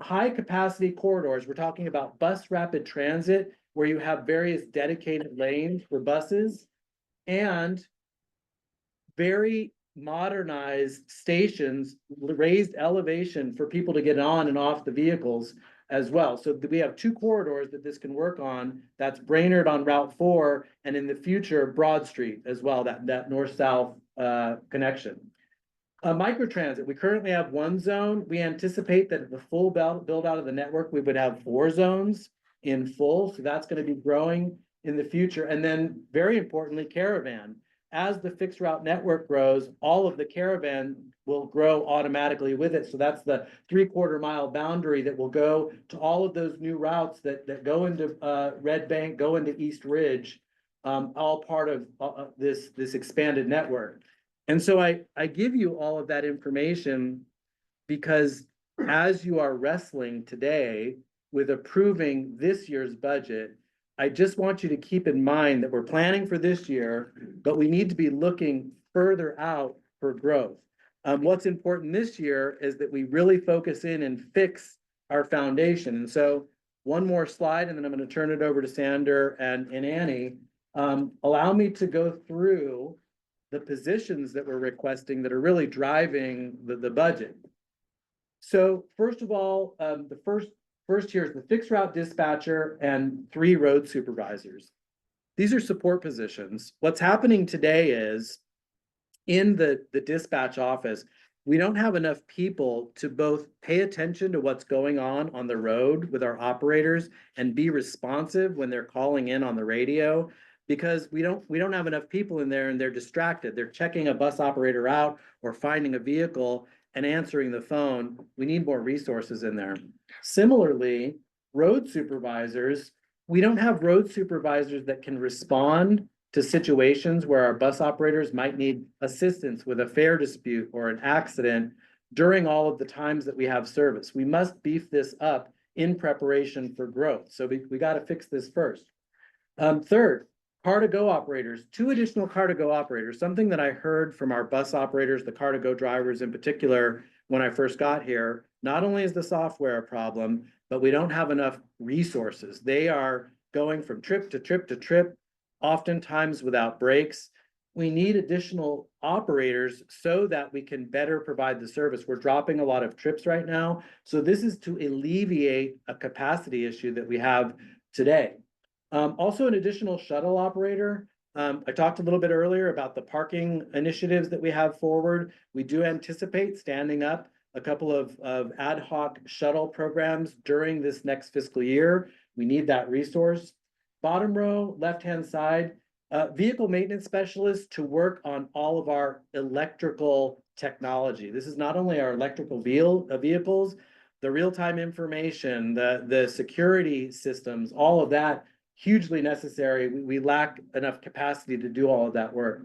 High capacity corridors, we're talking about bus rapid transit, where you have various dedicated lanes for buses and very modernized stations, raised elevation for people to get on and off the vehicles as well. So we have 2 corridors that this can work on. That's Brainerd on Route 4, and in the future, Broad Street as well, that north-south connection. Microtransit, we currently have 1 zone. We anticipate that the full build out of the network, we would have 4 zones in full. So that's going to be growing in the future. And then very importantly, Caravan. As the fixed route network grows, all of the Caravan will grow automatically with it. So that's the 3/4 mile boundary that will go to all of those new routes that go into Red Bank, go into East Ridge, all part of this expanded network. And so I give you all of that information because as you are wrestling today with approving this year's budget, I just want you to keep in mind that we're planning for this year, but we need to be looking further out for growth. What's important this year is that we really focus in and fix our foundation. And so one more slide, and then I'm going to turn it over to Sander and Annie. Allow me to go through the positions that we're requesting that are really driving the budget. So first of all, the first here is the fixed route dispatcher and 3 road supervisors. These are support positions. What's happening today is in the dispatch office, we don't have enough people to both pay attention to what's going on the road with our operators and be responsive when they're calling in on the radio, because we don't have enough people in there and they're distracted. They're checking a bus operator out or finding a vehicle and answering the phone. We need more resources in there. Similarly, road supervisors, we don't have road supervisors that can respond to situations where our bus operators might need assistance with a fare dispute or an accident during all of the times that we have service. We must beef this up in preparation for growth. So we got to fix this first. Third, car-to-go operators, 2 additional car-to-go operators, something that I heard from our bus operators, the car-to-go drivers in particular, when I first got here. Not only is the software a problem, but we don't have enough resources. They are going from trip to trip to trip, oftentimes without breaks. We need additional operators so that we can better provide the service. We're dropping a lot of trips right now. So this is to alleviate a capacity issue that we have today. Also an additional shuttle operator. I talked a little bit earlier about the parking initiatives that we have forward. We do anticipate standing up a couple of ad hoc shuttle programs during this next fiscal year. We need that resource. Bottom row, left-hand side, vehicle maintenance specialists to work on all of our electrical technology. This is not only our electrical vehicles, the real-time information, the security systems, all of that hugely necessary. We lack enough capacity to do all of that work.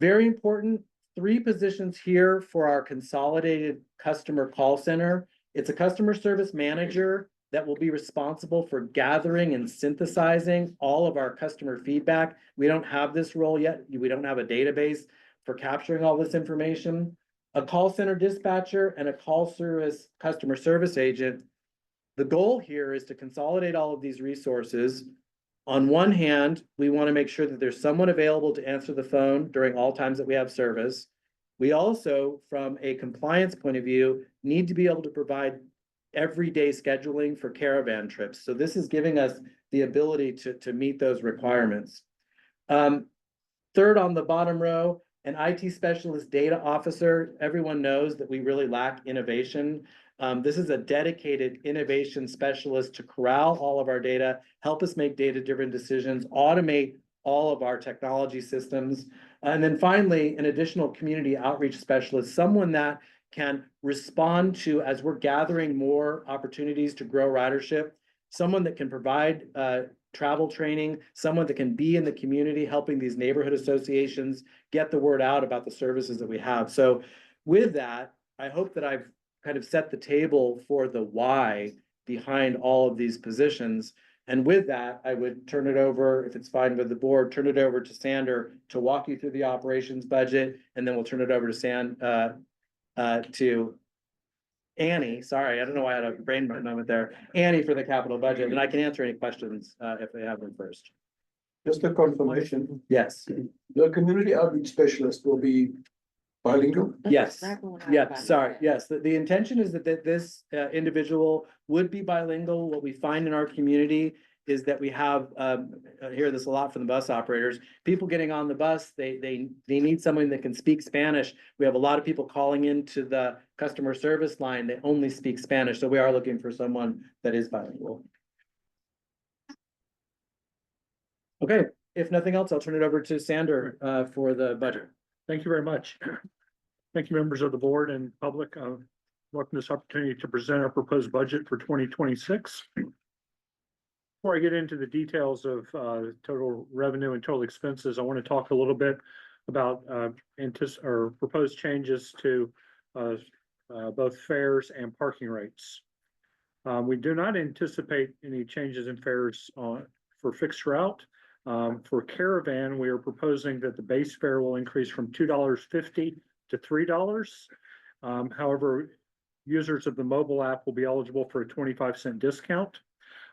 Very important, 3 positions here for our consolidated customer call center. It's a customer service manager that will be responsible for gathering and synthesizing all of our customer feedback. We don't have this role yet. We don't have a database, for capturing all this information, a call center dispatcher and a call service customer service agent. The goal here is to consolidate all of these resources. On one hand, we want to make sure that there's someone available to answer the phone during all times that we have service. We also, from a compliance point of view, need to be able to provide everyday scheduling for caravan trips. So this is giving us the ability to meet those requirements. Third on the bottom row, an IT specialist data officer. Everyone knows that we really lack innovation. This is a dedicated innovation specialist to corral all of our data, help us make data-driven decisions, automate all of our technology systems. And then finally, an additional community outreach specialist, someone that can respond to, as we're gathering more opportunities to grow ridership, someone that can provide travel training, someone that can be in the community, helping these neighborhood associations get the word out about the services that we have. So with that, I hope that I've kind of set the table for the why behind all of these positions. And with that, I would turn it over, if it's fine with the board, turn it over to Sander to walk you through the operations budget, and then we'll turn it over to Annie, sorry, I don't know why I had a brain moment there, Annie for the capital budget, and I can answer any questions if they have them first. Just a confirmation, Yes, the community outreach specialist will be bilingual? yes, Exactly what I was yeah, about to sorry, say. yes, the intention is that this individual would be bilingual. What we find in our community is that we have, I hear this a lot from the bus operators, people getting on the bus, they need someone that can speak Spanish. We have a lot of people calling into the customer service line, they only speak Spanish, so we are looking for someone that is bilingual. Okay, if nothing else, I'll turn it over to Sander for the budget. Thank you very much. Thank you, members of the board and public. Welcome this opportunity to present our proposed budget for 2026. Before I get into the details of total revenue and total expenses, I want to talk a little bit about proposed changes to both fares and parking rates. We do not anticipate any changes in fares for fixed route. For Caravan, we are proposing that the base fare will increase from $2.50 to $3. However, users of the mobile app will be eligible for a 25-cent discount.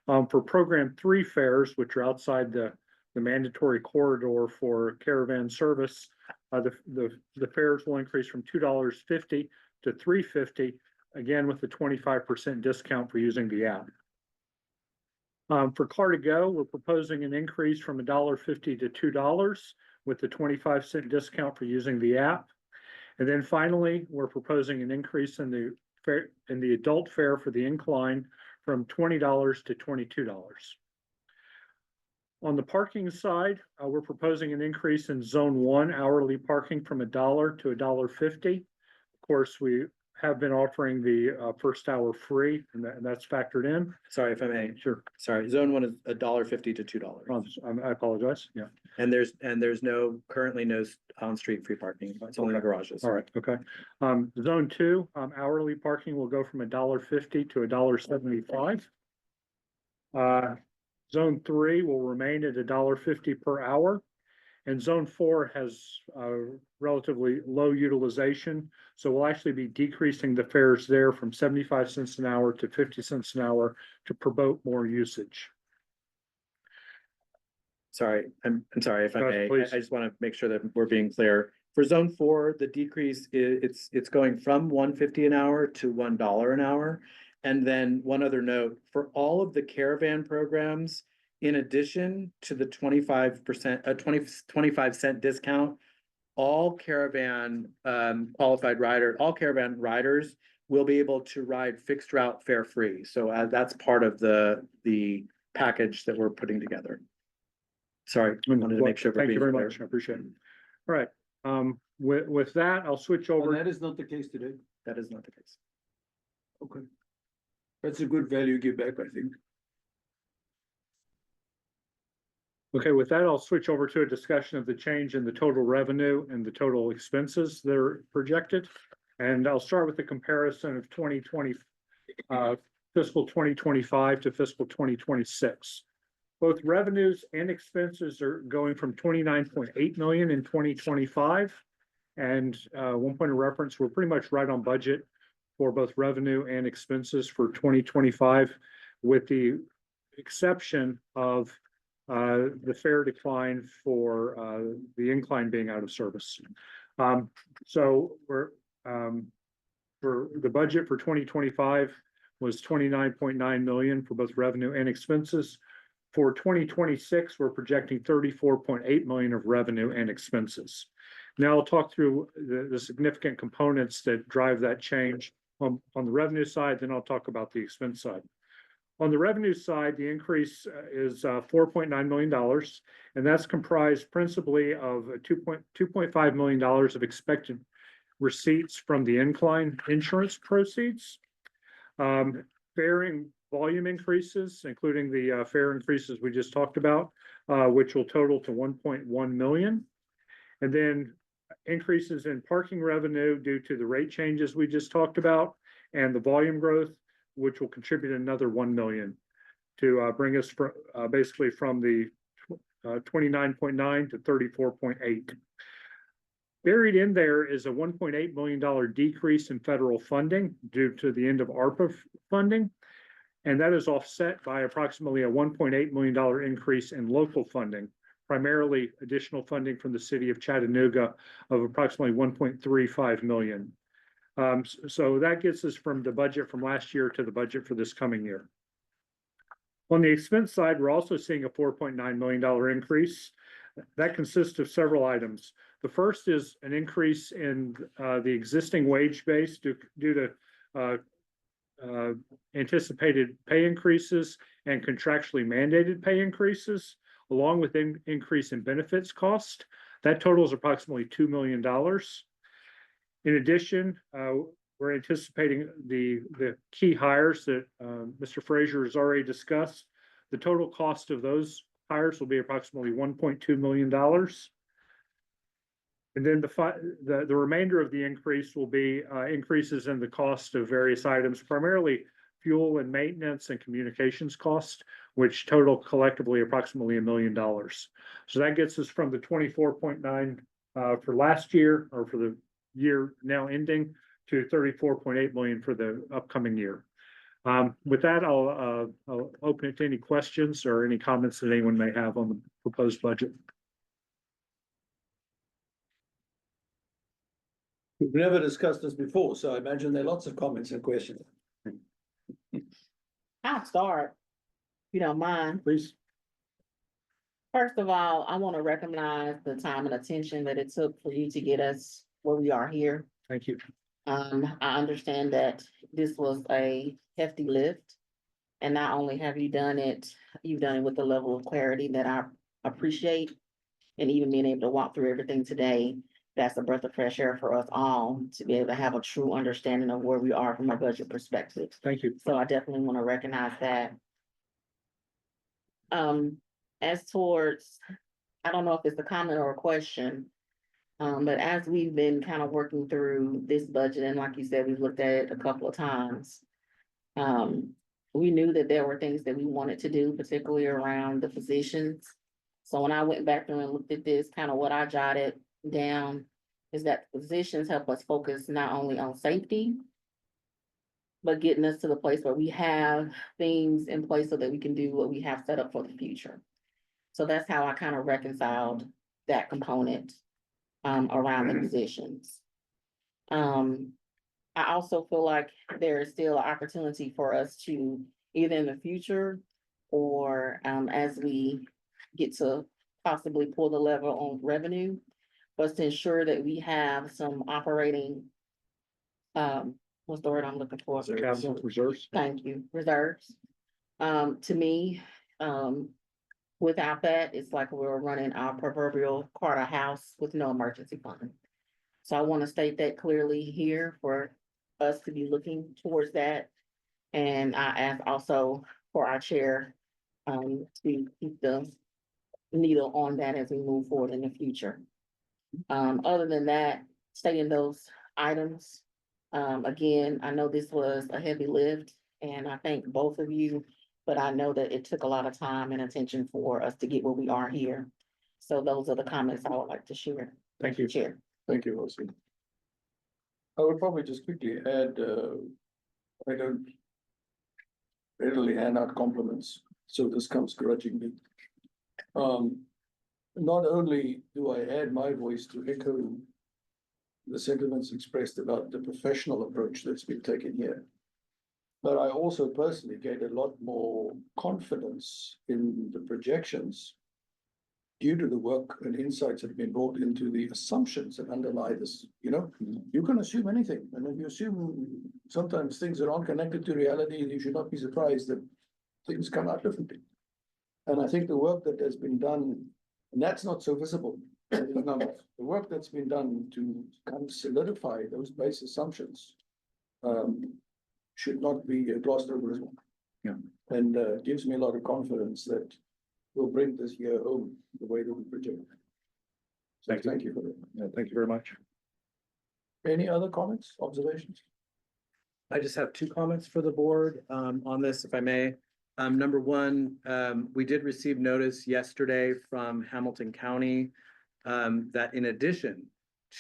For Program 3 fares, which are outside the mandatory corridor for Caravan service, the fares will increase from $2.50 to $3.50, again with the 25% discount for using the app. For Car2Go, we're proposing an increase from $1.50 to $2 with the 25-cent discount for using the app. And then finally, we're proposing an increase in the adult fare for the incline from $20 to $22. On the parking side, we're proposing an increase in Zone 1 hourly parking from $1 to $1.50. Of course, we have been offering the first hour free, and that's factored in. Sorry if I may. Sure. Sorry, zone 1 is $1.50 to $2. I apologize. Yeah. And there's currently no on-street free parking. It's only in garages. All right. Okay. Zone 2, hourly parking will go from $1.50 to $1.75. Zone 3 will remain at $1.50 per hour. And Zone 4 has relatively low utilization. So we'll actually be decreasing the fares there from 75 cents an hour to 50 cents an hour to promote more usage. Sorry, I'm sorry if I may. Please. I just want to make sure that we're being clear. For Zone 4, the decrease it's going from $1.50 an hour to $1 an hour. And then one other note, for all of the Caravan programs, in addition to the 25-cent discount, all Caravan riders will be able to ride fixed route fare free. So that's part of the package that we're putting together. Sorry, I wanted to make sure. Thank you very much. I appreciate it. All right. With that, I'll switch over. That is not the case today. That is not the case. Okay. That's a good value give back, I think. Okay, with that, I'll switch over to a discussion of the change in the total revenue and the total expenses that are projected. And I'll start with the comparison of 2020, fiscal 2025 to fiscal 2026. Both revenues and expenses are going from 29.8 million in 2025 And one point of reference, we're pretty much right on budget for both revenue and expenses for 2025, with the exception of the fare decline for the incline being out of service. So we're for the budget for 2025 was 29.9 million for both revenue and expenses. For 2026, we're projecting 34.8 million of revenue and expenses. Now I'll talk through the significant components that drive that change on the revenue side, then I'll talk about the expense side. On the revenue side, the increase is $4.9 million, and that's comprised principally of $2.5 million of expected receipts from the incline insurance proceeds. Faring volume increases, including the fare increases we just talked about, which will total to 1.1 million. And then increases in parking revenue due to the rate changes we just talked about and the volume growth, which will contribute another 1 million to bring us basically from the 29.9 to 34.8. Buried in there is a $1.8 million decrease in federal funding due to the end of ARPA funding. And that is offset by approximately a $1.8 million increase in local funding, primarily additional funding from the city of Chattanooga of approximately 1.35 million. So that gets us from the budget from last year to the budget for this coming year. On the expense side, we're also seeing a $4.9 million increase. That consists of several items. The first is an increase in the existing wage base due to anticipated pay increases and contractually mandated pay increases, along with increase in benefits cost. That totals approximately $2 million. In addition, we're anticipating the key hires that Mr. Frazier has already discussed. The total cost of those hires will be approximately $1.2 million. And then the remainder of the increase will be increases in the cost of various items, primarily fuel and maintenance and communications costs, which total collectively approximately $1 million. So that gets us from the 24.9 for last year, or for the year now ending, to 34.8 million for the upcoming year. With that, I'll open it to any questions or any comments that anyone may have on the proposed budget. We've never discussed this before, so I imagine there are lots of comments and questions. I'll start, if you don't mind. Please. First of all, I want to recognize the time and attention that it took for you to get us where we are here. Thank you. I understand that this was a hefty lift. And not only have you done it, you've done it with a level of clarity that I appreciate. And even being able to walk through everything today, that's a breath of fresh air for us all to be able to have a true understanding of where we are from a budget perspective. Thank you. So I definitely want to recognize that. As towards, I don't know if it's a comment or a question, but as we've been kind of working through this budget, and like you said, we've looked at it a couple of times. We knew that there were things that we wanted to do, particularly around the positions. So when I went back through and looked at this, kind of what I jotted down is that positions help us focus not only on safety, but getting us to the place where we have things in place so that we can do what we have set up for the future. So that's how I kind of reconciled that component around the positions. I also feel like there is still an opportunity for us to, either in the future or as we get to possibly pull the lever on revenue, but to ensure that we have some operating, what's the word I'm looking for? Capital reserves. Thank you, reserves. To me, without that, it's like we're running our proverbial Carter house with no emergency fund. So I want to state that clearly here for us to be looking towards that. And I ask also for our chair to keep the needle on that as we move forward in the future. Other than that, stating those items, again, I know this was a heavy lift, and I thank both of you, but I know that it took a lot of time and attention for us to get where we are here. So those are the comments I would like to share. Thank you. Chair. Thank you, Rosie. I would probably just quickly add, I don't readily hand out compliments, so this comes grudgingly. Not only do I add my voice to echo the sentiments expressed about the professional approach that's been taken here, but I also personally gained a lot more confidence in the projections due to the work and insights that have been brought into the assumptions that underlie this. You know, you can assume anything, and if you assume sometimes things that aren't connected to reality, you should not be surprised that things come out differently. And I think the work that has been done, and that's not so visible in these numbers, the work that's been done to kind of solidify those base assumptions should not be glossed over as well. Yeah. And gives me a lot of confidence that we'll bring this year home the way that we project. So thank you for that. Yeah, thank you very much. Any other comments, observations? I just have two comments for the board on this, if I may. Number one, we did receive notice yesterday from Hamilton County that in addition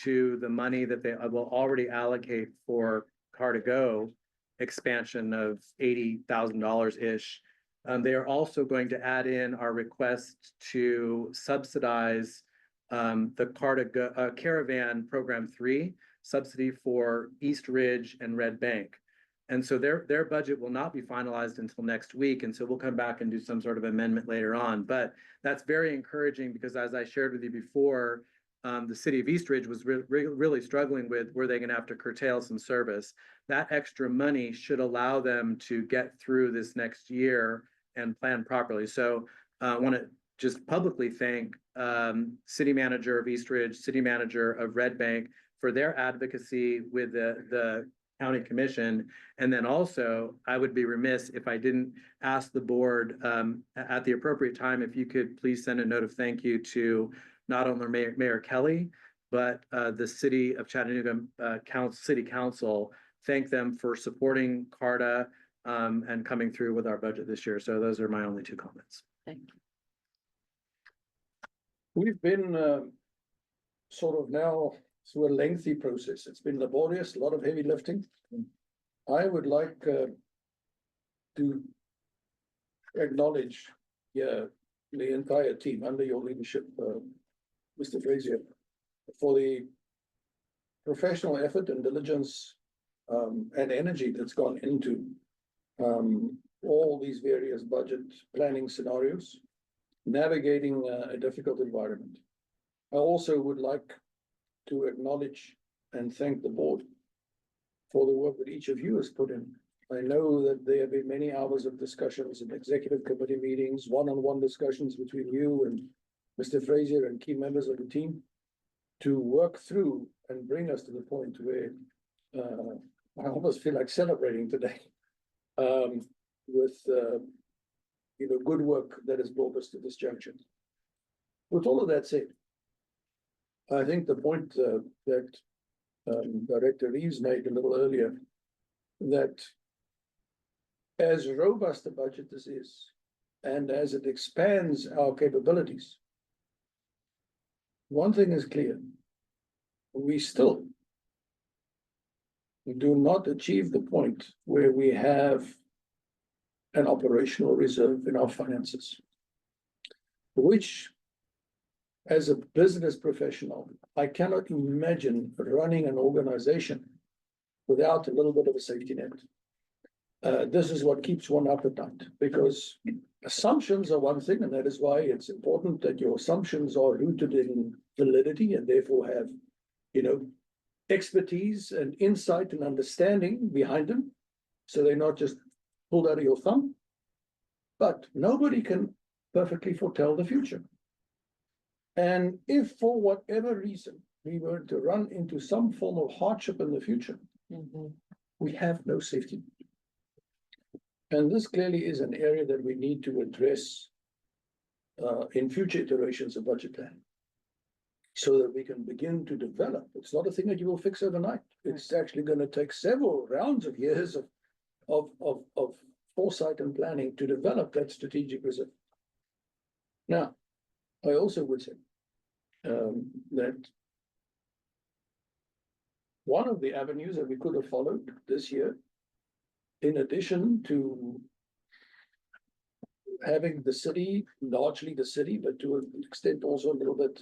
to the money that they will already allocate for Car2Go expansion of $80,000-ish, they are also going to add in our request to subsidize the Car2Go Caravan Program 3 subsidy for East Ridge and Red Bank. And so their budget will not be finalized until next week. And so we'll come back and do some sort of amendment later on. But that's very encouraging because as I shared with you before, the city of East Ridge was really struggling with, were they going to have to curtail some service? That extra money should allow them to get through this next year and plan properly. So I want to just publicly thank city manager of East Ridge, city manager of Red Bank for their advocacy with the county commission. And then also, I would be remiss if I didn't ask the board at the appropriate time, if you could please send a note of thank you to not only Mayor Kelly, but the city of Chattanooga City Council. Thank them for supporting CARTA and coming through with our budget this year. So those are my only two comments. Thank you. We've been sort of now through a lengthy process. It's been laborious, a lot of heavy lifting. I would like to acknowledge the entire team under your leadership, Mr. Frazier, for the professional effort and diligence and energy that's gone into all these various budget planning scenarios, navigating a difficult environment. I also would like to acknowledge and thank the board for the work that each of you has put in. I know that there have been many hours of discussions and executive committee meetings, one-on-one discussions between you and Mr. Frazier and key members of the team to work through and bring us to the point where I almost feel like celebrating today with good work that has brought us to this junction. With all of that said, I think the point that Director Reeves made a little earlier, that as robust a budget this is, and as it expands our capabilities, one thing is clear: we still do not achieve the point where we have an operational reserve in our finances, which, as a business professional, I cannot imagine running an organization without a little bit of a safety net. This is what keeps one up at night, because assumptions are one thing, and that is why it's important that your assumptions are rooted in validity and therefore have, expertise and insight and understanding behind them, so they're not just pulled out of your thumb. But nobody can perfectly foretell the future. And if for whatever reason we were to run into some form of hardship in the future, we have no safety net. And this clearly is an area that we need to address in future iterations of budget plan, so that we can begin to develop. It's not a thing that you will fix overnight. It's actually going to take several rounds of years of foresight and planning to develop that strategic reserve. Now, I also would say that one of the avenues that we could have followed this year, in addition to having the city, largely the city, but to an extent also a little bit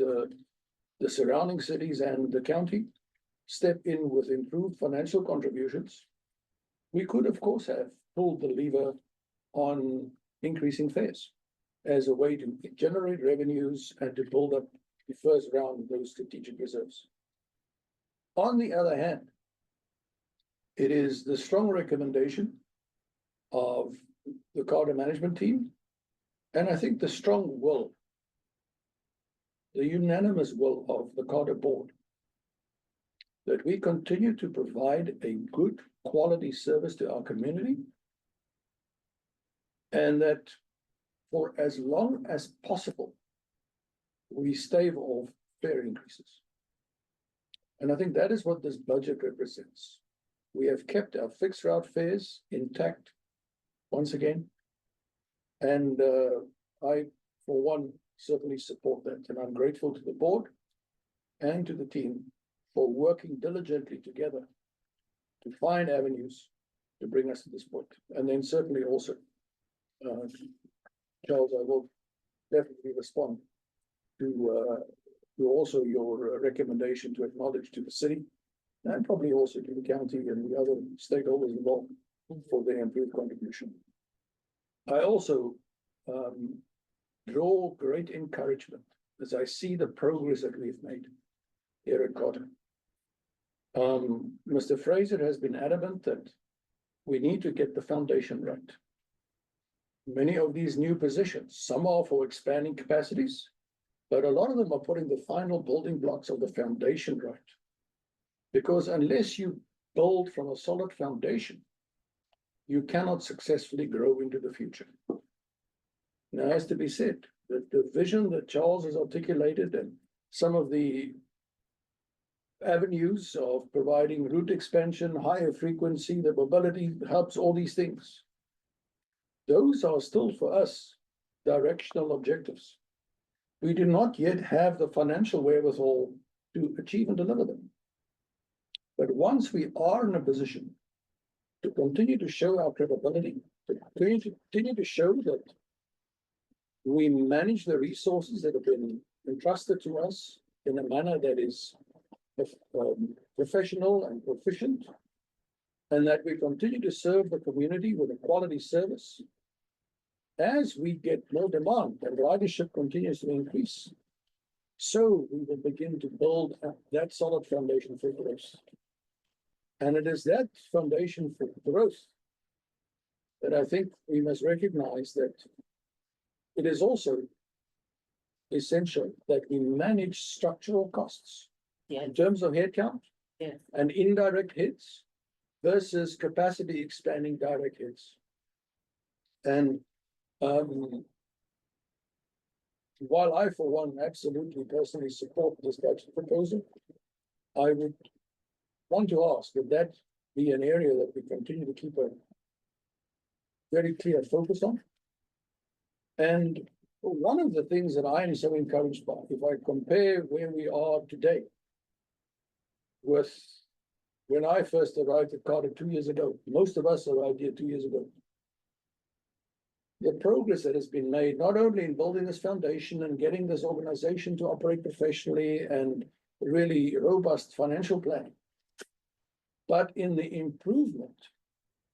the surrounding cities and the county, step in with improved financial contributions. We could, of course, have pulled the lever on increasing fares as a way to generate revenues and to build up the first round of those strategic reserves. On the other hand, it is the strong recommendation of the Carter management team, and I think the strong will, the unanimous will of the Carter board, that we continue to provide a good quality service to our community, and that for as long as possible, we stave off fare increases. And I think that is what this budget represents. We have kept our fixed route fares intact once again. And I, for one, certainly support that. And I'm grateful to the board and to the team for working diligently together to find avenues to bring us to this point. And then certainly also, Charles, I will definitely respond to also your recommendation to acknowledge to the city and probably also to the county and the other stakeholders involved for their improved contribution. I also draw great encouragement as I see the progress that we've made here at Carter. Mr. Fraser has been adamant that we need to get the foundation right. Many of these new positions, some are for expanding capacities, but a lot of them are putting the final building blocks of the foundation right. Because unless you build from a solid foundation, you cannot successfully grow into the future. Now, it has to be said that the vision that Charles has articulated and some of the avenues of providing route expansion, higher frequency, the mobility hubs, all these things, those are still for us directional objectives. We do not yet have the financial wherewithal to achieve and deliver them. But once we are in a position to continue to show our credibility, to continue to show that we manage the resources that have been entrusted to us in a manner that is professional and proficient, and that we continue to serve the community with a quality service, as we get more demand and ridership continues to increase, so we will begin to build that solid foundation for growth. And it is that foundation for growth that I think we must recognize that it is also essential that we manage structural costs in terms of headcount and indirect hits versus capacity expanding direct hits. And while I, for one, absolutely personally support this budget proposal, I would want to ask that that be an area that we continue to keep a very clear focus on. And one of the things that I am so encouraged by, if I compare where we are today with when I first arrived at Carter 2 years ago, most of us arrived here 2 years ago. The progress that has been made, not only in building this foundation and getting this organization to operate professionally and really robust financial planning, but in the improvement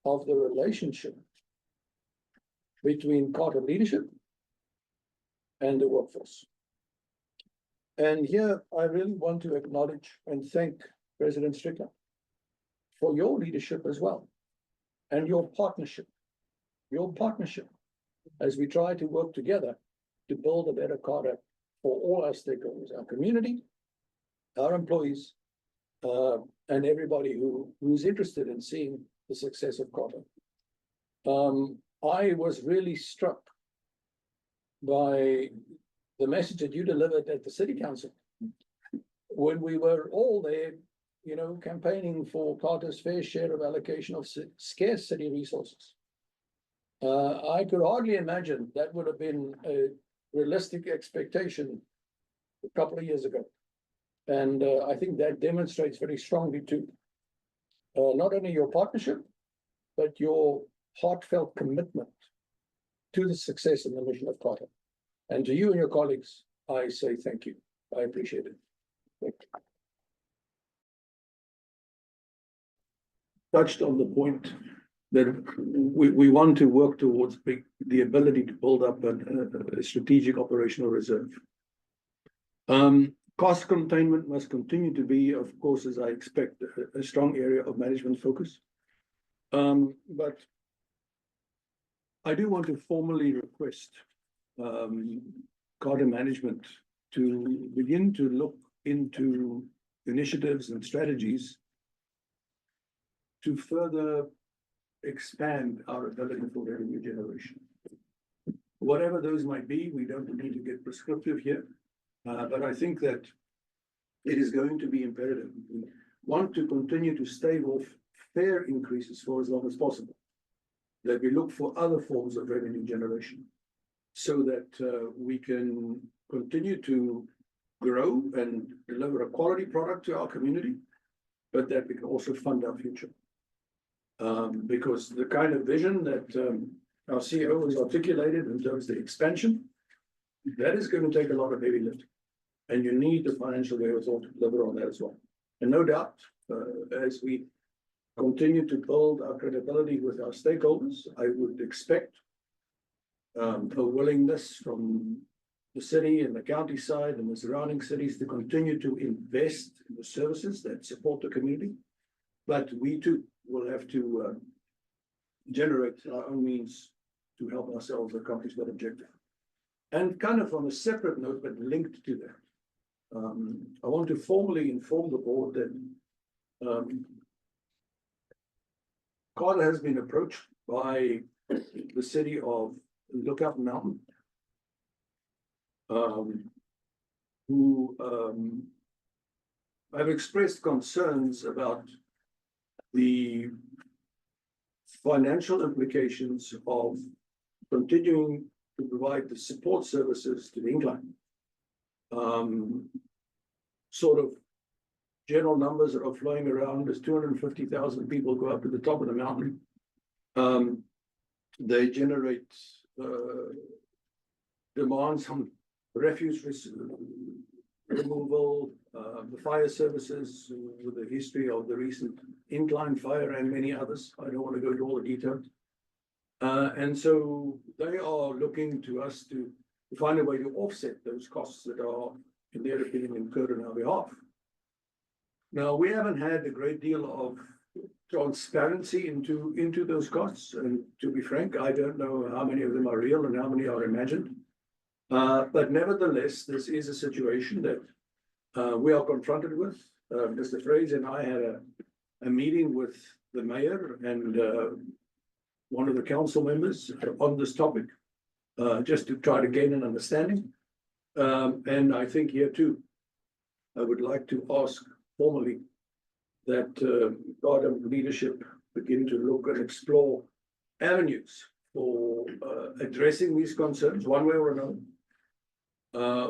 of the relationship between Carter leadership and the workforce. And here I really want to acknowledge and thank President Strickland for your leadership as well, and your partnership as we try to work together to build a better Carter for all our stakeholders, our community, our employees, and everybody who's interested in seeing the success of Carter. I was really struck by the message that you delivered at the City Council when we were all there, you know, campaigning for Carter's fair share of allocation of scarce city resources. I could hardly imagine that would have been a realistic expectation a couple of years ago. And I think that demonstrates very strongly too not only your partnership, but your heartfelt commitment to the success and the mission of Carter. And to you and your colleagues, I say thank you. I appreciate it. Thank you. Touched on the point that we want to work towards the ability to build up a strategic operational reserve. Cost containment must continue to be, of course, as I expect, a strong area of management focus. But I do want to formally request Carter management to begin to look into initiatives and strategies to further expand our ability for revenue generation. Whatever those might be, we don't need to get prescriptive here, but I think that it is going to be imperative. We want to continue to stave off fare increases for as long as possible, that we look for other forms of revenue generation so that we can continue to grow and deliver a quality product to our community, but that we can also fund our future. Because the kind of vision that our CEO has articulated in terms of the expansion, that is going to take a lot of heavy lifting. And you need the financial wherewithal to deliver on that as well. And no doubt, as we continue to build our credibility with our stakeholders, I would expect a willingness from the city and the county side and the surrounding cities to continue to invest in the services that support the community. But we too will have to generate our own means to help ourselves accomplish that objective. And kind of on a separate note, but linked to that, I want to formally inform the board that Carter has been approached by the city of Lookout Mountain, who have expressed concerns about the financial implications of continuing to provide the support services to the incline. Sort of general numbers that are flying around as 250,000 people go up to the top of the mountain. They generate demands on refuse removal, the fire services with the history of the recent incline fire and many others. I don't want to go into all the details. And so they are looking to us to find a way to offset those costs that are, in their opinion, incurred on our behalf. Now, we haven't had a great deal of transparency into those costs. And to be frank, I don't know how many of them are real and how many are imagined. But nevertheless, this is a situation that we are confronted with. Mr. Fraser and I had a meeting with the mayor and one of the council members on this topic, just to try to gain an understanding. And I think here too, I would like to ask formally that Carter leadership begin to look and explore avenues for addressing these concerns one way or another,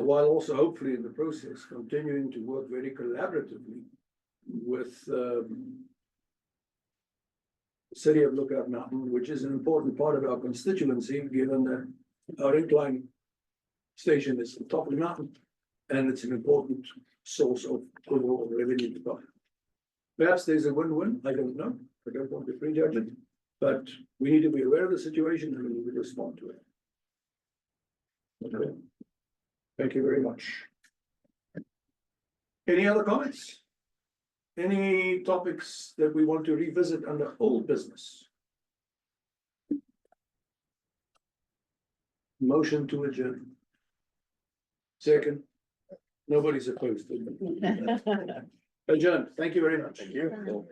while also hopefully in the process continuing to work very collaboratively with the city of Lookout Mountain, which is an important part of our constituency, given that our incline station is on top of the mountain, and it's an important source of overall revenue to Carter. Perhaps there's a win-win, I don't know, I don't want to prejudge it, but we need to be aware of the situation and we need to respond to it. Okay. Thank you very much. Any other comments? Any topics that we want to revisit under old business? Motion to adjourn. Second. Nobody's opposed. Adjourn. Thank you very much. Thank you.